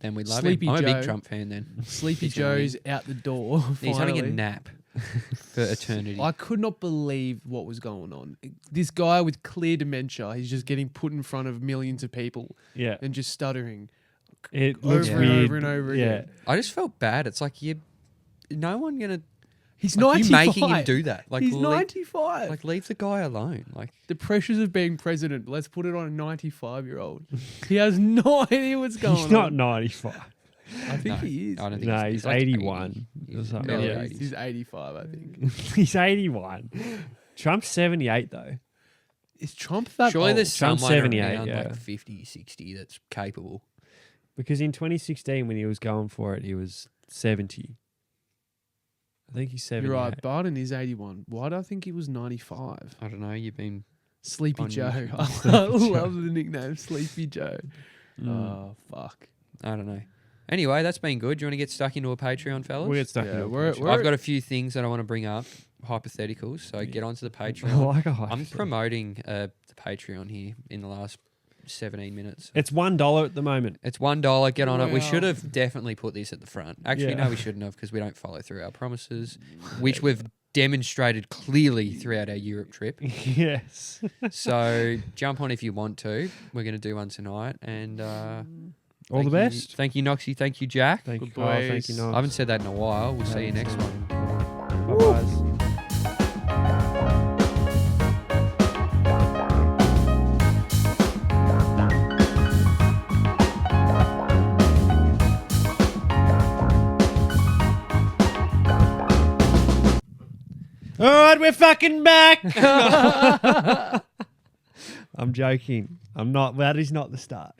Speaker 2: Then we love
Speaker 3: Sleepy
Speaker 2: him. I'm a
Speaker 3: Joe.
Speaker 2: big Trump fan then.
Speaker 3: Sleepy
Speaker 2: he's gonna
Speaker 3: Joe's out the door.
Speaker 2: He's having a
Speaker 3: finally.
Speaker 2: nap for eternity.
Speaker 3: I could not believe what was going on. This guy with clear dementia, he's just getting put in front of millions of people
Speaker 1: Yeah.
Speaker 3: and just stuttering
Speaker 1: It
Speaker 3: over
Speaker 1: looks
Speaker 3: and
Speaker 1: weird.
Speaker 3: over and over
Speaker 1: yeah.
Speaker 3: again.
Speaker 2: I just felt bad. It's like no one gonna
Speaker 3: He's
Speaker 2: like,
Speaker 3: 95.
Speaker 2: you making him do that. Like
Speaker 3: He's
Speaker 2: leave,
Speaker 3: 95.
Speaker 2: like leave the guy alone. Like
Speaker 3: The pressures of being president. Let's put it on a 95-year-old. He has no idea what's going
Speaker 1: He's not
Speaker 3: on.
Speaker 1: 95.
Speaker 3: I think
Speaker 2: no,
Speaker 3: he is.
Speaker 2: I don't think
Speaker 1: No, he's
Speaker 2: like
Speaker 1: 81
Speaker 2: 80.
Speaker 1: or something.
Speaker 2: Early
Speaker 3: No,
Speaker 1: Yeah.
Speaker 2: 80s.
Speaker 3: he's 85, I think.
Speaker 1: He's 81. Trump's 78 though.
Speaker 3: Is Trump that
Speaker 2: Surely
Speaker 3: old?
Speaker 2: there's
Speaker 1: Trump's
Speaker 2: someone
Speaker 1: 78,
Speaker 2: around
Speaker 1: yeah.
Speaker 2: like 50, 60 that's capable.
Speaker 1: Because in 2016 when he was going for it, he was 70. I think he's 78.
Speaker 3: You're right. Biden is 81. Why do I think he was 95?
Speaker 2: I don't know. You've been
Speaker 3: Sleepy
Speaker 2: On
Speaker 3: Joe.
Speaker 2: YouTube.
Speaker 3: I love the nickname Sleepy Joe.
Speaker 1: Mm.
Speaker 3: Oh, fuck.
Speaker 2: I don't know. Anyway, that's been good. Do you want to get stuck into a Patreon, fellas?
Speaker 1: We'll get stuck
Speaker 3: Yeah,
Speaker 1: in a
Speaker 3: we're-
Speaker 1: Patreon.
Speaker 2: I've got a few things that I want to bring up, hypotheticals. So get onto the Patreon.
Speaker 1: like a
Speaker 2: I'm
Speaker 1: hypothetical.
Speaker 2: promoting the Patreon here in the last 17 minutes.
Speaker 1: It's $1 at the moment.
Speaker 2: It's $1. Get on it. We
Speaker 3: Wow.
Speaker 2: should have definitely put this at the front. Actually,
Speaker 1: Yeah.
Speaker 2: no, we shouldn't have because we don't follow through our promises, which we've demonstrated clearly throughout our Europe trip.
Speaker 1: Yes.
Speaker 2: So jump on if you want to. We're going to do one tonight. And
Speaker 1: All the
Speaker 2: thank you-
Speaker 1: best.
Speaker 2: Thank you, Noxie. Thank you, Jack.
Speaker 1: Thank you,
Speaker 3: Good
Speaker 1: Kyle. Thank
Speaker 3: boys.
Speaker 1: you,
Speaker 2: I
Speaker 1: Nox.
Speaker 2: haven't said that in a while. We'll see you next one.
Speaker 1: Bye, guys. All right, we're fucking back. I'm joking. I'm not. That is not the start.